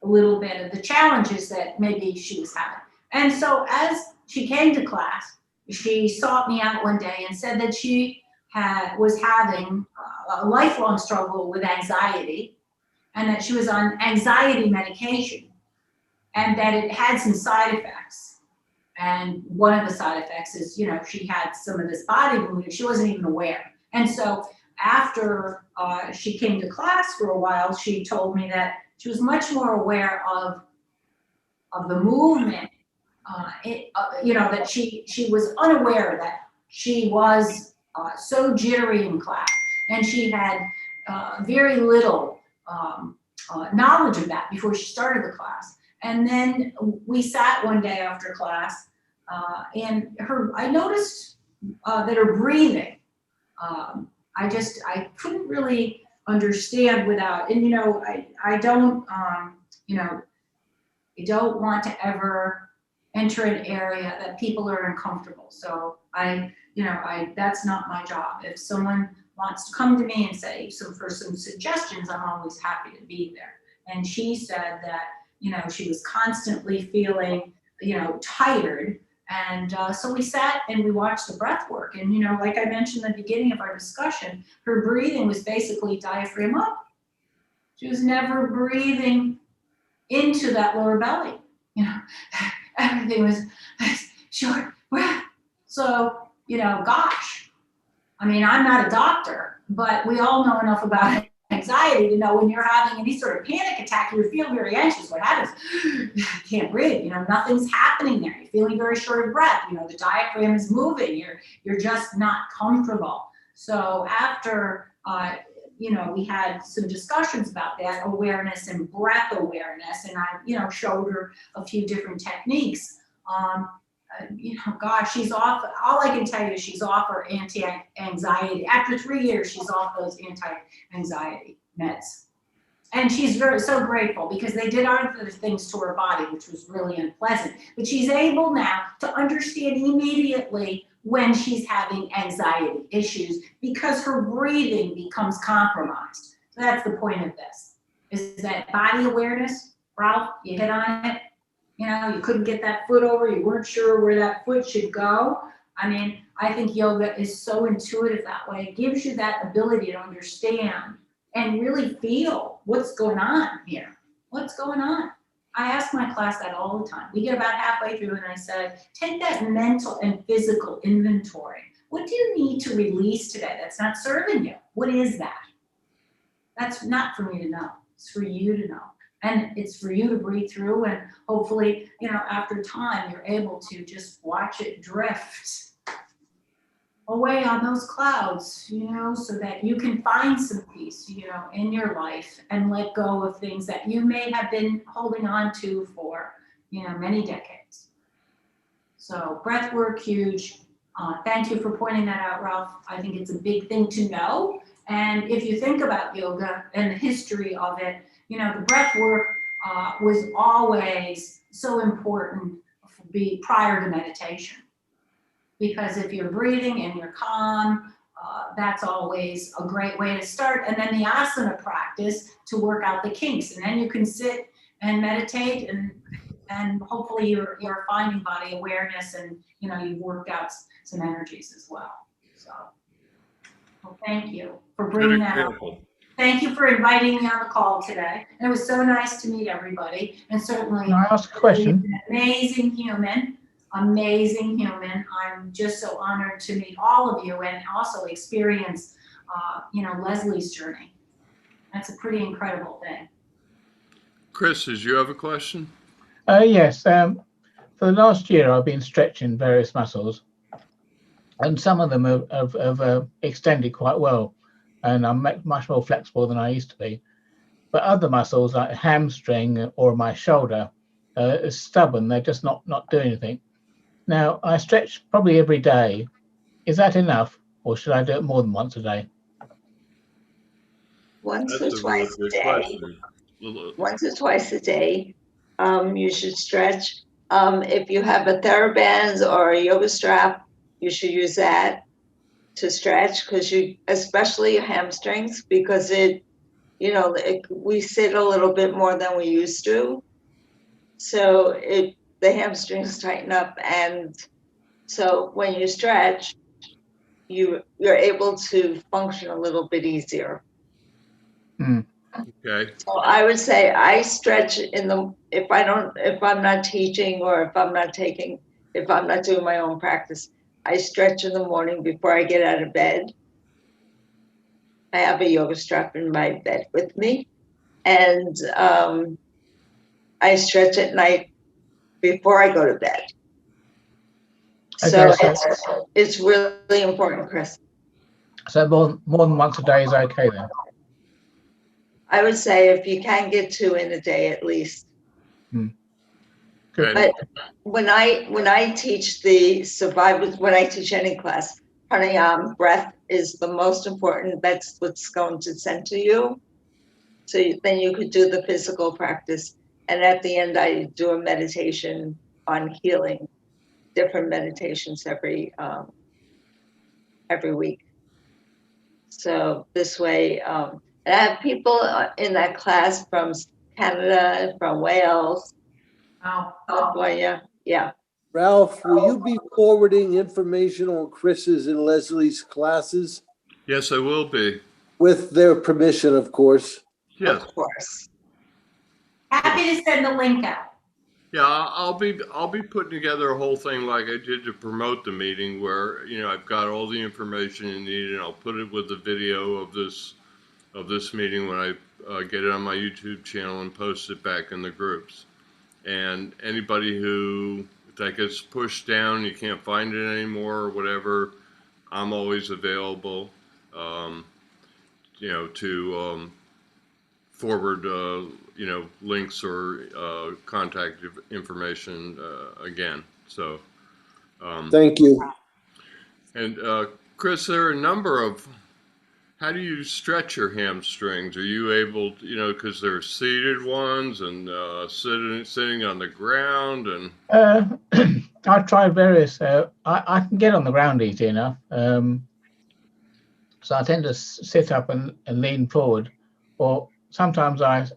Speaker 2: a little bit of the challenges that maybe she was having. And so as she came to class, she sought me out one day and said that she was having a lifelong struggle with anxiety, and that she was on anxiety medication, and that it had some side effects. And one of the side effects is, you know, she had some of this body movement. She wasn't even aware. And so after she came to class for a while, she told me that she was much more aware of the movement. You know, that she was unaware that she was so jittery in class, and she had very little knowledge of that before she started the class. And then we sat one day after class, and I noticed that her breathing, I couldn't really understand without, and you know, I don't, you know, I don't want to ever enter an area that people are uncomfortable. So that's not my job. If someone wants to come to me and say for some suggestions, I'm always happy to be there. And she said that, you know, she was constantly feeling, you know, tired. And so we sat and we watched the breath work. And, you know, like I mentioned in the beginning of our discussion, her breathing was basically diaphragm up. She was never breathing into that lower belly. You know, everything was short breath. So, you know, gosh, I mean, I'm not a doctor, but we all know enough about anxiety to know when you're having any sort of panic attack, you feel very anxious. What happens? You can't breathe. You know, nothing's happening there. You're feeling very short of breath. You know, the diaphragm is moving. You're just not comfortable. So after, you know, we had some discussions about that awareness and breath awareness, and I, you know, showed her a few different techniques. You know, gosh, she's off. All I can tell you is she's off her anti-anxiety. After 3 years, she's off those anti-anxiety meds. And she's so grateful because they did other things to her body, which was really unpleasant. But she's able now to understand immediately when she's having anxiety issues because her breathing becomes compromised. So that's the point of this, is that body awareness. Ralph, you hit on it. You know, you couldn't get that foot over, you weren't sure where that foot should go. I mean, I think yoga is so intuitive that way. It gives you that ability to understand and really feel what's going on here. What's going on? I ask my class that all the time. We get about halfway through and I said, take that mental and physical inventory. What do you need to release today that's not serving you? What is that? That's not for me to know. It's for you to know. And it's for you to breathe through, and hopefully, you know, after time, you're able to just watch it drift away on those clouds, you know, so that you can find some peace, you know, in your life and let go of things that you may have been holding on to for, you know, many decades. So breath work, huge. Thank you for pointing that out, Ralph. I think it's a big thing to know. And if you think about yoga and the history of it, you know, the breath work was always so important prior to meditation. Because if you're breathing and you're calm, that's always a great way to start. And then the asana practice to work out the kinks. And then you can sit and meditate, and hopefully you're finding body awareness, and you know, you've worked out some energies as well. So, well, thank you for bringing that up. Thank you for inviting me on the call today. And it was so nice to meet everybody. And certainly,
Speaker 6: Can I ask a question?
Speaker 2: Amazing human. Amazing human. I'm just so honored to meet all of you and also experience, you know, Leslie's journey. That's a pretty incredible thing.
Speaker 1: Chris, did you have a question?
Speaker 6: Yes. For the last year, I've been stretching various muscles, and some of them have extended quite well, and I'm much more flexible than I used to be. But other muscles, like hamstring or my shoulder, are stubborn. They're just not doing anything. Now, I stretch probably every day. Is that enough, or should I do it more than once a day?
Speaker 3: Once or
Speaker 1: That's a really
Speaker 3: twice a
Speaker 1: good
Speaker 3: day.
Speaker 1: question.
Speaker 3: Once or twice a day, you should stretch. If you have a TheraBand or a yoga strap, you should use that to stretch, because especially your hamstrings, because we sit a little bit more than we used to. So the hamstrings tighten up, and so when you stretch, you're able to function a little bit easier.
Speaker 1: Okay.
Speaker 3: So I would say I stretch if I'm not teaching, or if I'm not doing my own practice, I stretch in the morning before I get out of bed. I have a yoga strap in my bed with me, and I stretch at night before I go to bed. So it's really important, Chris.
Speaker 6: So more than once a day is okay then?
Speaker 3: I would say if you can get 2 in a day at least.
Speaker 6: Good.
Speaker 3: But when I teach the survivors, when I teach any class, pranayama, breath is the most important. That's what's going to center you. So then you could do the physical practice. And at the end, I do a meditation on healing, different meditations every week. So this way, and I have people in that class from Canada, from Wales, California. Yeah.
Speaker 5: Ralph, will you be forwarding information on Chris's and Leslie's classes?
Speaker 1: Yes, I will be.
Speaker 5: With their permission, of course.
Speaker 1: Yes.
Speaker 3: Of course.
Speaker 2: Happy to send the link out.
Speaker 1: Yeah, I'll be putting together a whole thing like I did to promote the meeting, where, you know, I've got all the information you need, and I'll put it with the video of this meeting when I get it on my YouTube channel and post it back in the groups. And anybody that gets pushed down, you can't find it anymore or whatever, I'm always available, you know, to forward, you know, links or contact information again. So,
Speaker 5: Thank you. And
Speaker 1: Chris, there are a number of. How do you stretch your hamstrings? Are you able to, you know, because there's seated ones and sitting on the ground and.
Speaker 6: I've tried various. I can get on the ground easy enough. So I tend to sit up and lean forward, or sometimes I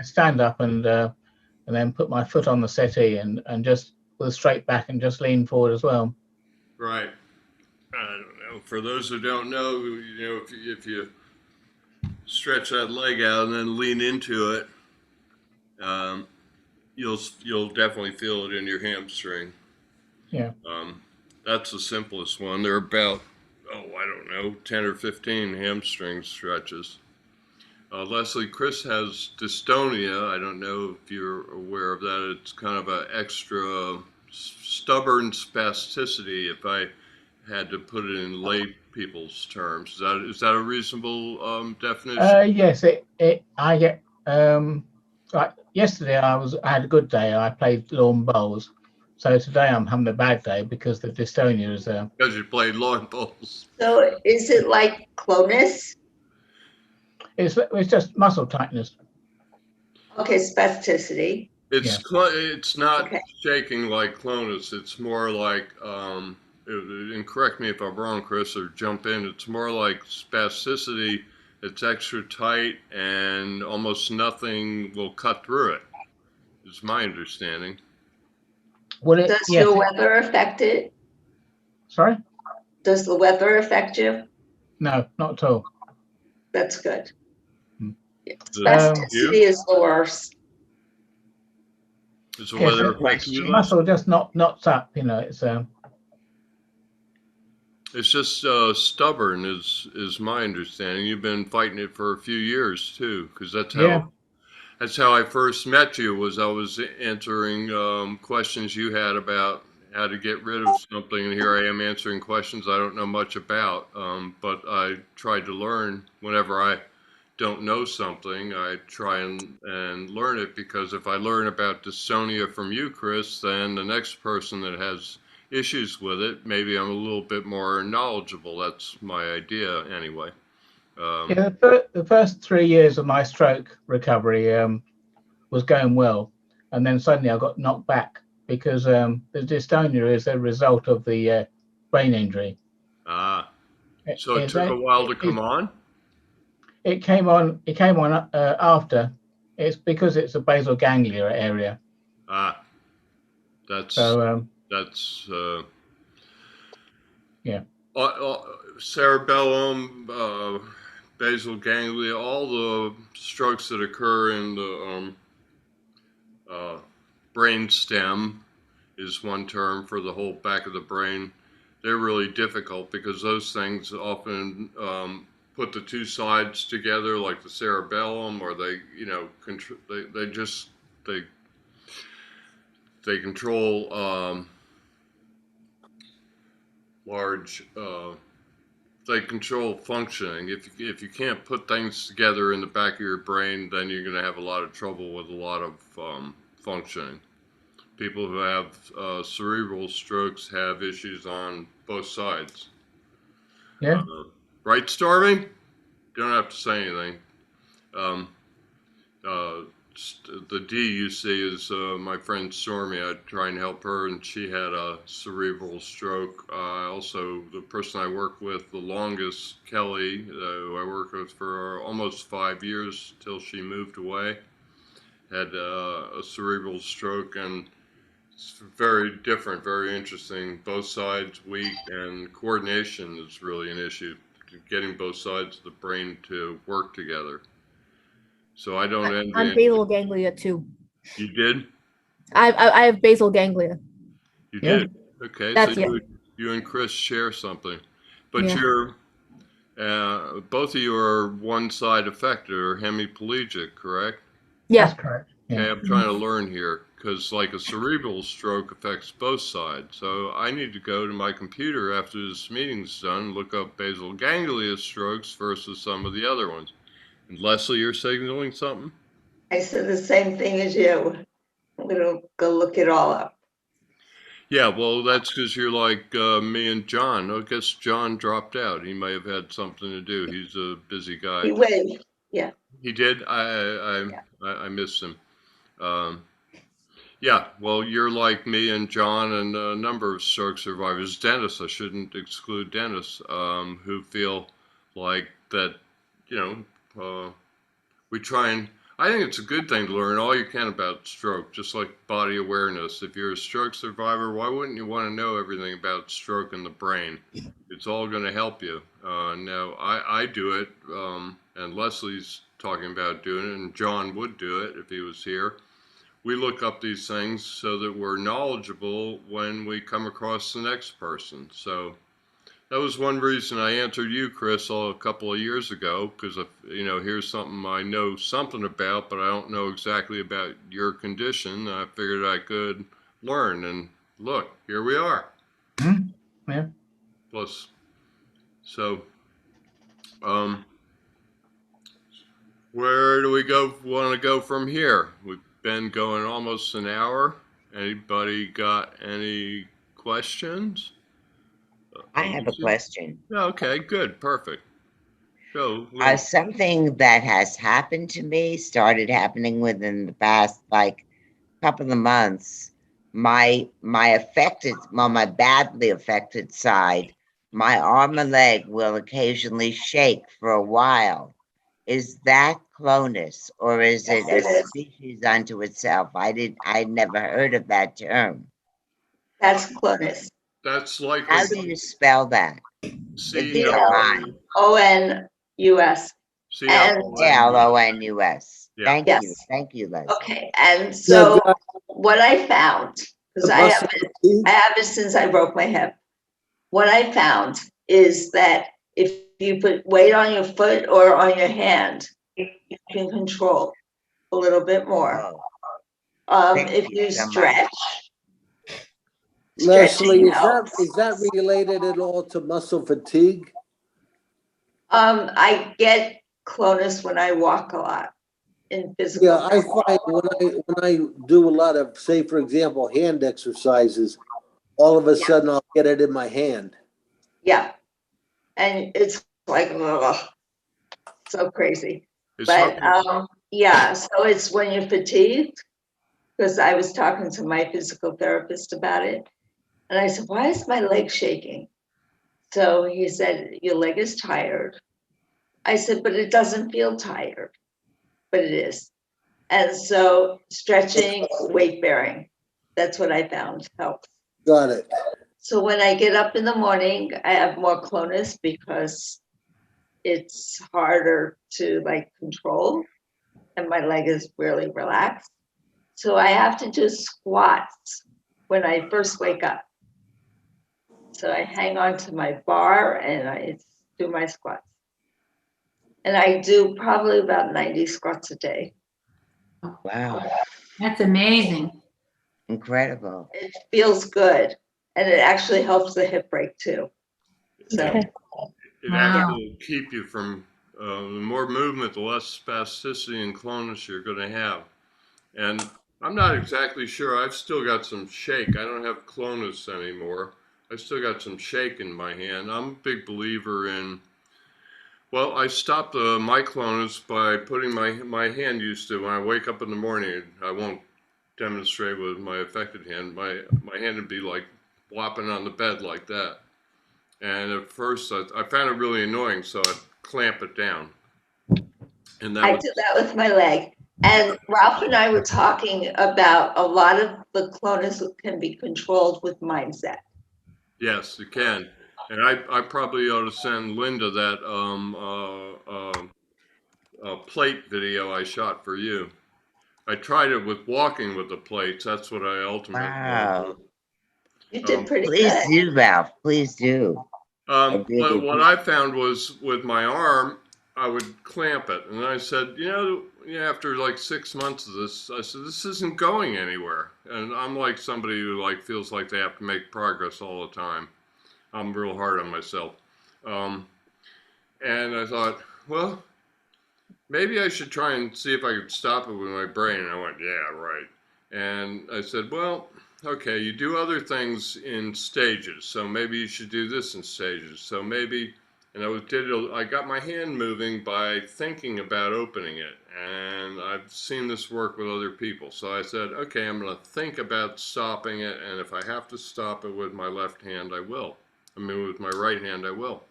Speaker 6: stand up and and then put my foot on the settee and just with a straight back and just lean forward as well.
Speaker 1: Right. I don't know. For those who don't know, if you stretch that leg out and then lean into it, um, you'll definitely feel it in your hamstring.
Speaker 6: Yeah.
Speaker 1: That's the simplest one. There are about, I don't know, 10 or 15 hamstring stretches. Leslie, Chris has dystonia. I don't know if you're aware of that. It's kind of an extra stubborn spasticity, if I had to put it in lay people's terms. Is that a reasonable definition?
Speaker 6: Yes, I get like yesterday I had a good day. I played lawn bowls. So today I'm having a bad day because the dystonia is there.
Speaker 1: Because you played lawn bowls.
Speaker 3: So is it like clonus?
Speaker 6: It's just muscle tightness.
Speaker 3: Okay, spasticity.
Speaker 1: It's not
Speaker 3: Okay.
Speaker 1: shaking like clonus. It's more like, and correct me if I'm wrong, Chris, or jump in. It's more like spasticity. It's extra tight and almost nothing will cut through it, is my understanding.
Speaker 3: Does the weather affect it?
Speaker 6: Sorry?
Speaker 3: Does the weather affect you?
Speaker 6: No, not at all.
Speaker 3: That's good.
Speaker 6: Hmm.
Speaker 3: Spasticity is the worst.
Speaker 1: Is the weather affecting you?
Speaker 6: Muscle just knots up,
Speaker 1: It's just stubborn, is my understanding. You've been fighting it for a few years too, because that's how I first met you. Was I was answering questions you had about how to get rid of something, and here I am answering questions I don't know much about. But I tried to learn whenever I don't know something. I try and learn it, because if I learn about dystonia from you, Chris, then the next person that has issues with it, maybe I'm a little bit more knowledgeable. That's my idea anyway.
Speaker 6: The first 3 years of my stroke recovery was going well, and then suddenly I got knocked back because the dystonia is a result of the brain injury.
Speaker 1: So it took a while to come on?
Speaker 6: It came on after. It's because it's a basal ganglia area.
Speaker 1: That's
Speaker 6: yeah.
Speaker 1: Cerebellum, basal ganglia, all the strokes that occur in the brain stem is one term for the whole back of the brain. They're really difficult because those things often put the two sides together, like the cerebellum, or they control large. They control functioning. If you can't put things together in the back of your brain, then you're going to have a lot of trouble with a lot of functioning. People who have cerebral strokes have issues on both sides.
Speaker 6: Yeah.
Speaker 1: Right, Stormy? You don't have to say anything. The D you see is my friend Stormy. I try and help her, and she had a cerebral stroke. Also, the person I work with the longest, Kelly, who I worked with for almost 5 years till she moved away, had a cerebral stroke, and it's very different, very interesting. Both sides weak, and coordination is really an issue, getting both sides of the brain to work together. So I don't envy.
Speaker 7: I'm basal ganglia too.
Speaker 1: You did?
Speaker 7: I have basal ganglia.
Speaker 1: You did? Okay,
Speaker 7: That's
Speaker 1: so you and Chris share something. But
Speaker 7: Yeah.
Speaker 1: you're, both of you are one side affected or hemiplegic, correct?
Speaker 7: Yeah.
Speaker 6: That's correct. Yeah.
Speaker 1: Okay, I'm trying to learn here, because like a cerebral stroke affects both sides. So I need to go to my computer after this meeting's done, look up basal ganglia strokes versus some of the other ones. And Leslie, you're signaling something?
Speaker 3: I said the same thing as you. I'm gonna go look it all up.
Speaker 1: Yeah, well, that's because you're like me and John. I guess John dropped out. He may have had something to do. He's a busy guy.
Speaker 3: He waved. Yeah.
Speaker 1: He did? I missed him. Yeah, well, you're like me and John and a number of stroke survivors. Dentists, I shouldn't exclude dentists, who feel like that, we try and, I think it's a good thing to learn all you can about stroke, just like body awareness. If you're a stroke survivor, why wouldn't you want to know everything about stroke and the brain? It's all going to help you. Now, I do it, and Leslie's talking about doing it, and John would do it if he was here. We look up these things so that we're knowledgeable when we come across the next person. So that was one reason I answered you, Chris, a couple of years ago, because here's something I know something about, but I don't know exactly about your condition. I figured I could learn, and look, here we are.
Speaker 6: Yeah.
Speaker 1: Plus, so, where do we want to go from here? We've been going almost an hour. Anybody got any questions?
Speaker 4: I have a question.
Speaker 1: Okay, good, perfect. Go.
Speaker 4: Something that has happened to me started happening within the past couple of months. My badly affected side, my arm and leg will occasionally shake for a while. Is that clonus, or is it
Speaker 3: Yes, it
Speaker 4: a
Speaker 3: is.
Speaker 4: species unto itself? I'd never heard of that term.
Speaker 3: That's clonus.
Speaker 1: That's likely
Speaker 4: How do you spell that? If you don't mind.
Speaker 3: CLONUS. And
Speaker 4: CLONUS.
Speaker 1: Yeah.
Speaker 4: Thank
Speaker 3: Yes.
Speaker 4: you. Thank you, Leslie.
Speaker 3: okay, and so
Speaker 5: Yeah,
Speaker 3: what I found, because
Speaker 5: the
Speaker 3: I
Speaker 5: muscle fatigue?
Speaker 3: have it since I broke my hip. What I found is that if you put weight on your foot or on your hand, you can control a little bit more.
Speaker 4: Oh, thank
Speaker 3: If
Speaker 4: you
Speaker 3: you
Speaker 4: so much.
Speaker 3: stretch,
Speaker 5: Leslie,
Speaker 3: stretching
Speaker 5: is
Speaker 3: helps.
Speaker 5: that related at all to muscle fatigue?
Speaker 3: I get clonus when I walk a lot in physical.
Speaker 5: Yeah, I find when I do a lot of, say, for example, hand exercises, all of a sudden I'll get it in my hand.
Speaker 3: Yeah, and it's like, ugh, so crazy.
Speaker 1: It's
Speaker 3: But
Speaker 1: hard.
Speaker 3: yeah, so it's when you're fatigued, because I was talking to my physical therapist about it, and I said, why is my leg shaking? So he said, your leg is tired. I said, but it doesn't feel tired, but it is. And so stretching, weight bearing, that's what I found helps.
Speaker 5: Got it.
Speaker 3: So when I get up in the morning, I have more clonus because it's harder to control and my leg is really relaxed. So I have to do squats when I first wake up. So I hang on to my bar and I do my squats. And I do probably about 90 squats a day.
Speaker 4: Wow,
Speaker 2: That's amazing.
Speaker 4: incredible.
Speaker 3: It feels good. And it actually helps the hip break too. So
Speaker 7: Okay.
Speaker 1: It
Speaker 2: Wow.
Speaker 1: actually will keep you from the more movement, the less spasticity and clonus you're going to have. And I'm not exactly sure. I've still got some shake. I don't have clonus anymore. I still got some shake in my hand. I'm a big believer in. Well, I stopped my clonus by putting my hand used to when I wake up in the morning. I won't demonstrate with my affected hand. My hand would be like flopping on the bed like that. And at first, I found it really annoying, so I'd clamp it down. And
Speaker 3: I do that with my leg. And Ralph and I were talking about a lot of the clonus can be controlled with mindset.
Speaker 1: yes, you can. And I probably ought to send Linda that plate video I shot for you. I tried it with walking with the plates. That's what I ultimately
Speaker 4: Wow.
Speaker 3: You did pretty
Speaker 4: Please
Speaker 3: good.
Speaker 4: do, Ralph. Please do.
Speaker 1: But what I found was with my arm, I would clamp it. And I said, after like 6 months of this, I said, this isn't going anywhere. And I'm like somebody who feels like they have to make progress all the time. I'm real hard on myself. And I thought, well, maybe I should try and see if I could stop it with my brain. And I went, yeah, right. And I said, well, okay, you do other things in stages, so maybe you should do this in stages. So maybe, and I got my hand moving by thinking about opening it, and I've seen this work with other people. So I said, okay, I'm going to think about stopping it, and if I have to stop it with my left hand, I will. With my right hand, I will.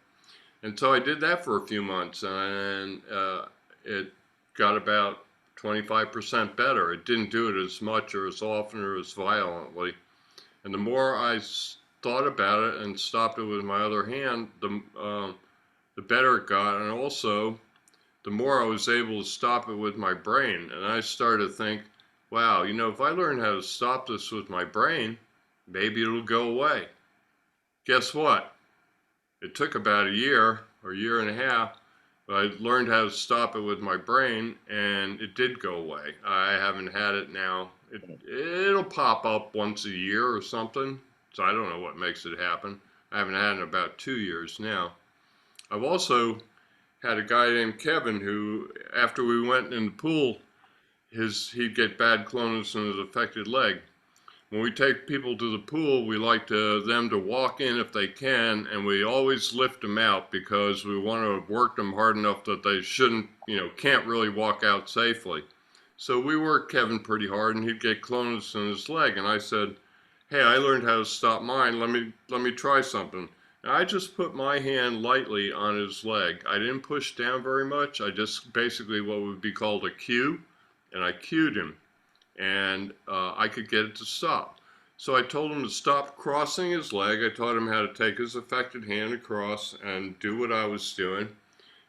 Speaker 1: And so I did that for a few months, and it got about 25% better. It didn't do it as much or as often or as violently. And the more I thought about it and stopped it with my other hand, the better it got. And also, the more I was able to stop it with my brain. And I started to think, wow, you know, if I learn how to stop this with my brain, maybe it'll go away. Guess what? It took about a year or a year and a half, but I learned how to stop it with my brain, and it did go away. I haven't had it now. It'll pop up once a year or something, so I don't know what makes it happen. I haven't had it in about 2 years now. I've also had a guy named Kevin who, after we went in the pool, he'd get bad clonus in his affected leg. When we take people to the pool, we like them to walk in if they can, and we always lift them out because we want to work them hard enough that they can't really walk out safely. So we worked Kevin pretty hard, and he'd get clonus in his leg. And I said, "Hey, I learned how to stop mine. Let me try something." And I just put my hand lightly on his leg. I didn't push down very much. I just basically what would be called a cue, and I cued him. And I could get it to stop. So I told him to stop crossing his leg. I taught him how to take his affected hand across and do what I was doing.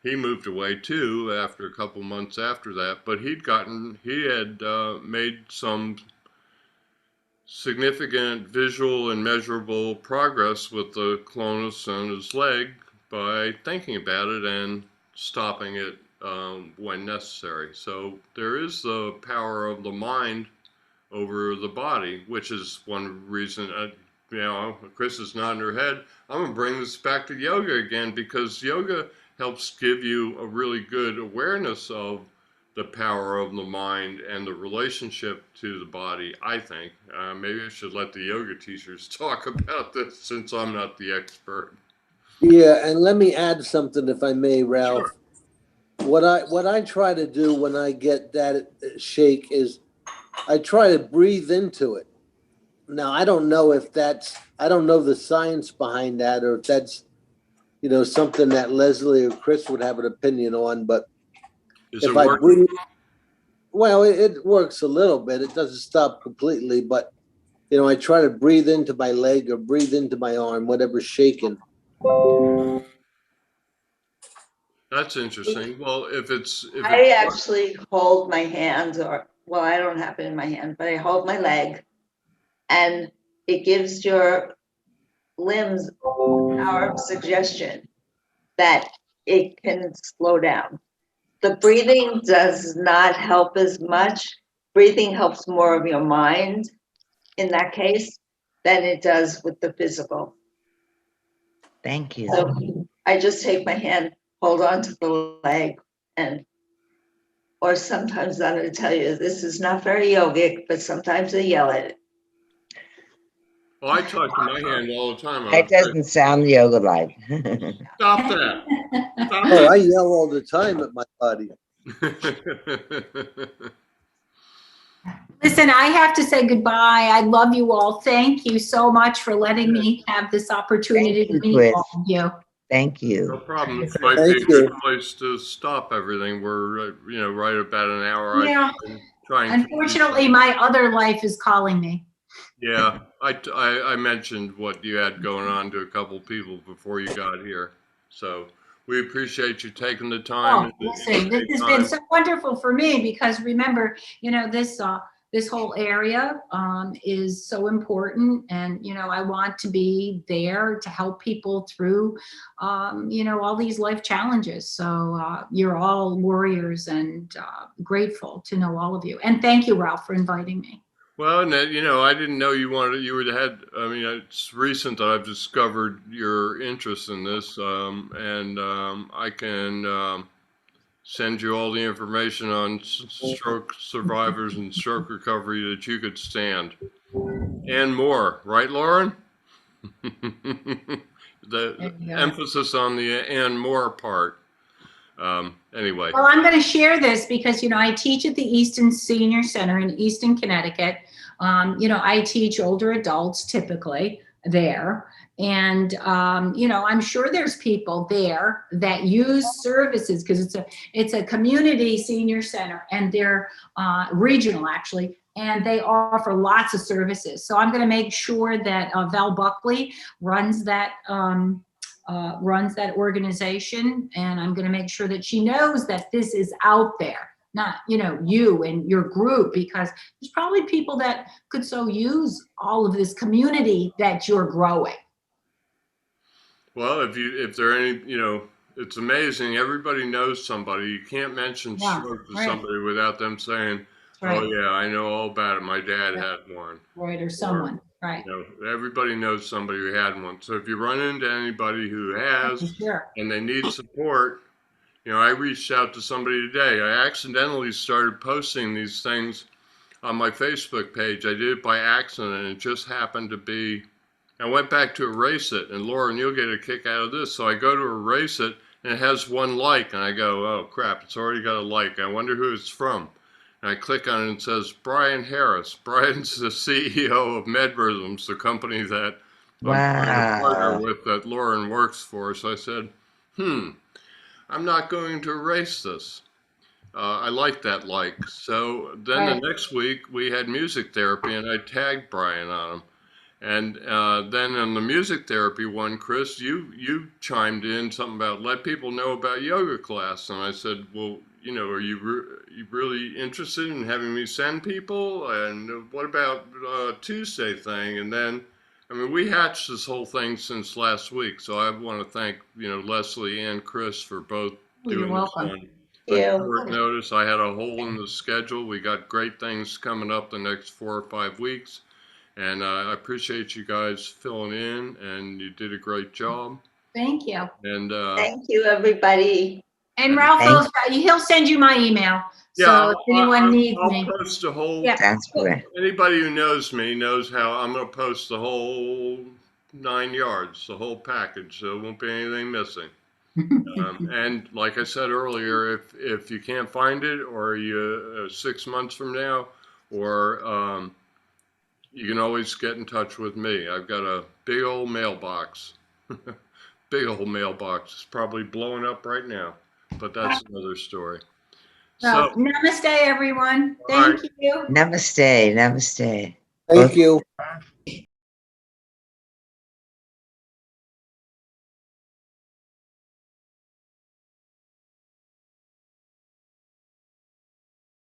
Speaker 1: He moved away too after a couple months after that, but he had made some significant visual and measurable progress with the clonus on his leg by thinking about it and stopping it when necessary. So there is the power of the mind over the body, which is one reason, Chris is nodding her head. I'm going to bring this back to yoga again, because yoga helps give you a really good awareness of the power of the mind and the relationship to the body, I think. Maybe I should let the yoga teachers talk about this since I'm not the expert.
Speaker 5: Yeah, and let me add something, if I may, Ralph.
Speaker 1: Sure.
Speaker 5: What I try to do when I get that shake is I try to breathe into it. Now, I don't know the science behind that, or if that's, something that Leslie or Chris would have an opinion on, but
Speaker 1: Is
Speaker 5: if
Speaker 1: it
Speaker 5: I
Speaker 1: working?
Speaker 5: breathe, well, it works a little bit. It doesn't stop completely, but, I try to breathe into my leg or breathe into my arm, whatever's shaking.
Speaker 1: That's interesting. Well,
Speaker 3: I actually hold my hand, I don't have it in my hand, but I hold my leg, and it gives your limbs power of suggestion that it can slow down. The breathing does not help as much. Breathing helps more of your mind in that case than it does with the physical.
Speaker 4: Thank you.
Speaker 3: So I just take my hand, hold on to the leg, or sometimes I'm going to tell you, this is not very yogic, but sometimes I yell at it.
Speaker 1: Well, I talk to my hand all the time.
Speaker 4: That doesn't sound yoga-like.
Speaker 1: Stop that. Stop
Speaker 5: Oh, I yell all the time at my body.
Speaker 2: Listen, I have to say goodbye. I love you all. Thank you so much for letting me have this opportunity
Speaker 4: Thank
Speaker 2: to
Speaker 4: you,
Speaker 2: meet
Speaker 4: Chris.
Speaker 2: all of you.
Speaker 4: Thank
Speaker 1: No
Speaker 4: you.
Speaker 1: problem. This might be a good place to stop everything. We're, right about an hour.
Speaker 2: Yeah.
Speaker 1: I've been trying
Speaker 2: Unfortunately, my other life is calling me.
Speaker 1: Yeah, I mentioned what you had going on to a couple people before you got here. So we appreciate you taking the time.
Speaker 2: Oh, listen, this has been so wonderful for me, because remember, this whole area is so important, and I want to be there to help people through all these life challenges. So you're all warriors, and grateful to know all of you. And thank you, Ralph, for inviting me.
Speaker 1: Well, I didn't know you were the head. I mean, it's recent that I've discovered your interest in this, and I can send you all the information on stroke survivors and stroke recovery that you could stand, and more. Right, Lauren? The emphasis on the and more part. Anyway.
Speaker 2: Well, I'm going to share this because, I teach at the Easton Senior Center in Easton, Connecticut. I teach older adults typically, there. And, you know, I'm sure there's people there that use services because it's a community senior center and they're regional actually, and they offer lots of services. So I'm going to make sure that Val Buckley runs that organization, and I'm going to make sure that she knows that this is out there, not, you know, you and your group, because there's probably people that could so use all of this community that you're growing.
Speaker 1: Well, if there are any, you know, it's amazing. Everybody knows somebody. You can't mention
Speaker 2: Yeah,
Speaker 1: stroke to
Speaker 2: right.
Speaker 1: somebody without them saying,
Speaker 2: Right.
Speaker 1: "Oh yeah, I know all about it. My dad
Speaker 2: Right.
Speaker 1: had one."
Speaker 2: Right, or someone, right.
Speaker 1: You know, everybody knows somebody who had one. So if you run into anybody who has
Speaker 2: Sure.
Speaker 1: and they need support, you know, I reached out to somebody today. I accidentally started posting these things on my Facebook page. I did it by accident, and it just happened to be. I went back to erase it, and Lauren, you'll get a kick out of this. So I go to erase it, and it has 1 like, and I go, "Oh crap! It's already got a like. I wonder who it's from." And I click on it, and it says Brian Harris. Brian's the CEO of MedRhythms, the company that I'm trying to partner
Speaker 4: Wow.
Speaker 1: with, that Lauren works for. So I said, I'm not going to erase this. I like that like. So then
Speaker 2: Right.
Speaker 1: the next week we had music therapy, and I tagged Brian on them. And then on the music therapy one, Chris, you chimed in something about let people know about yoga class, and I said, well, you know, are you really interested in having me send people? And what about Tuesday thing? And then, I mean, we hatched this whole thing since last week, so I want to thank, you know, Leslie and Chris for both
Speaker 2: You're
Speaker 1: doing this
Speaker 2: welcome.
Speaker 1: on
Speaker 3: Yeah.
Speaker 1: short notice. I had a hole in the schedule. We got great things coming up the next 4 or 5 weeks. And I appreciate you guys filling in, and you did a great job.
Speaker 2: Thank you.
Speaker 1: And
Speaker 3: Thank you, everybody.
Speaker 2: And Ralph,
Speaker 4: Thank-
Speaker 2: he'll send you my email.
Speaker 1: yeah,
Speaker 2: So if anyone needs
Speaker 1: I'll
Speaker 2: me.
Speaker 1: post a whole.
Speaker 2: Yeah.
Speaker 4: That's great.
Speaker 1: Anybody who knows me knows how I'm going to post the whole 9 yards, the whole package. So there won't be anything missing. And like I said earlier, if you can't find it, or you 6 months from now, or you can always get in touch with me. I've got a big old mailbox. Big old mailbox. It's probably blowing up right now, but that's another story.
Speaker 2: So,
Speaker 1: So,
Speaker 2: namaste, everyone.
Speaker 1: All
Speaker 2: Thank you.
Speaker 4: Namaste. Namaste.
Speaker 5: Thank you.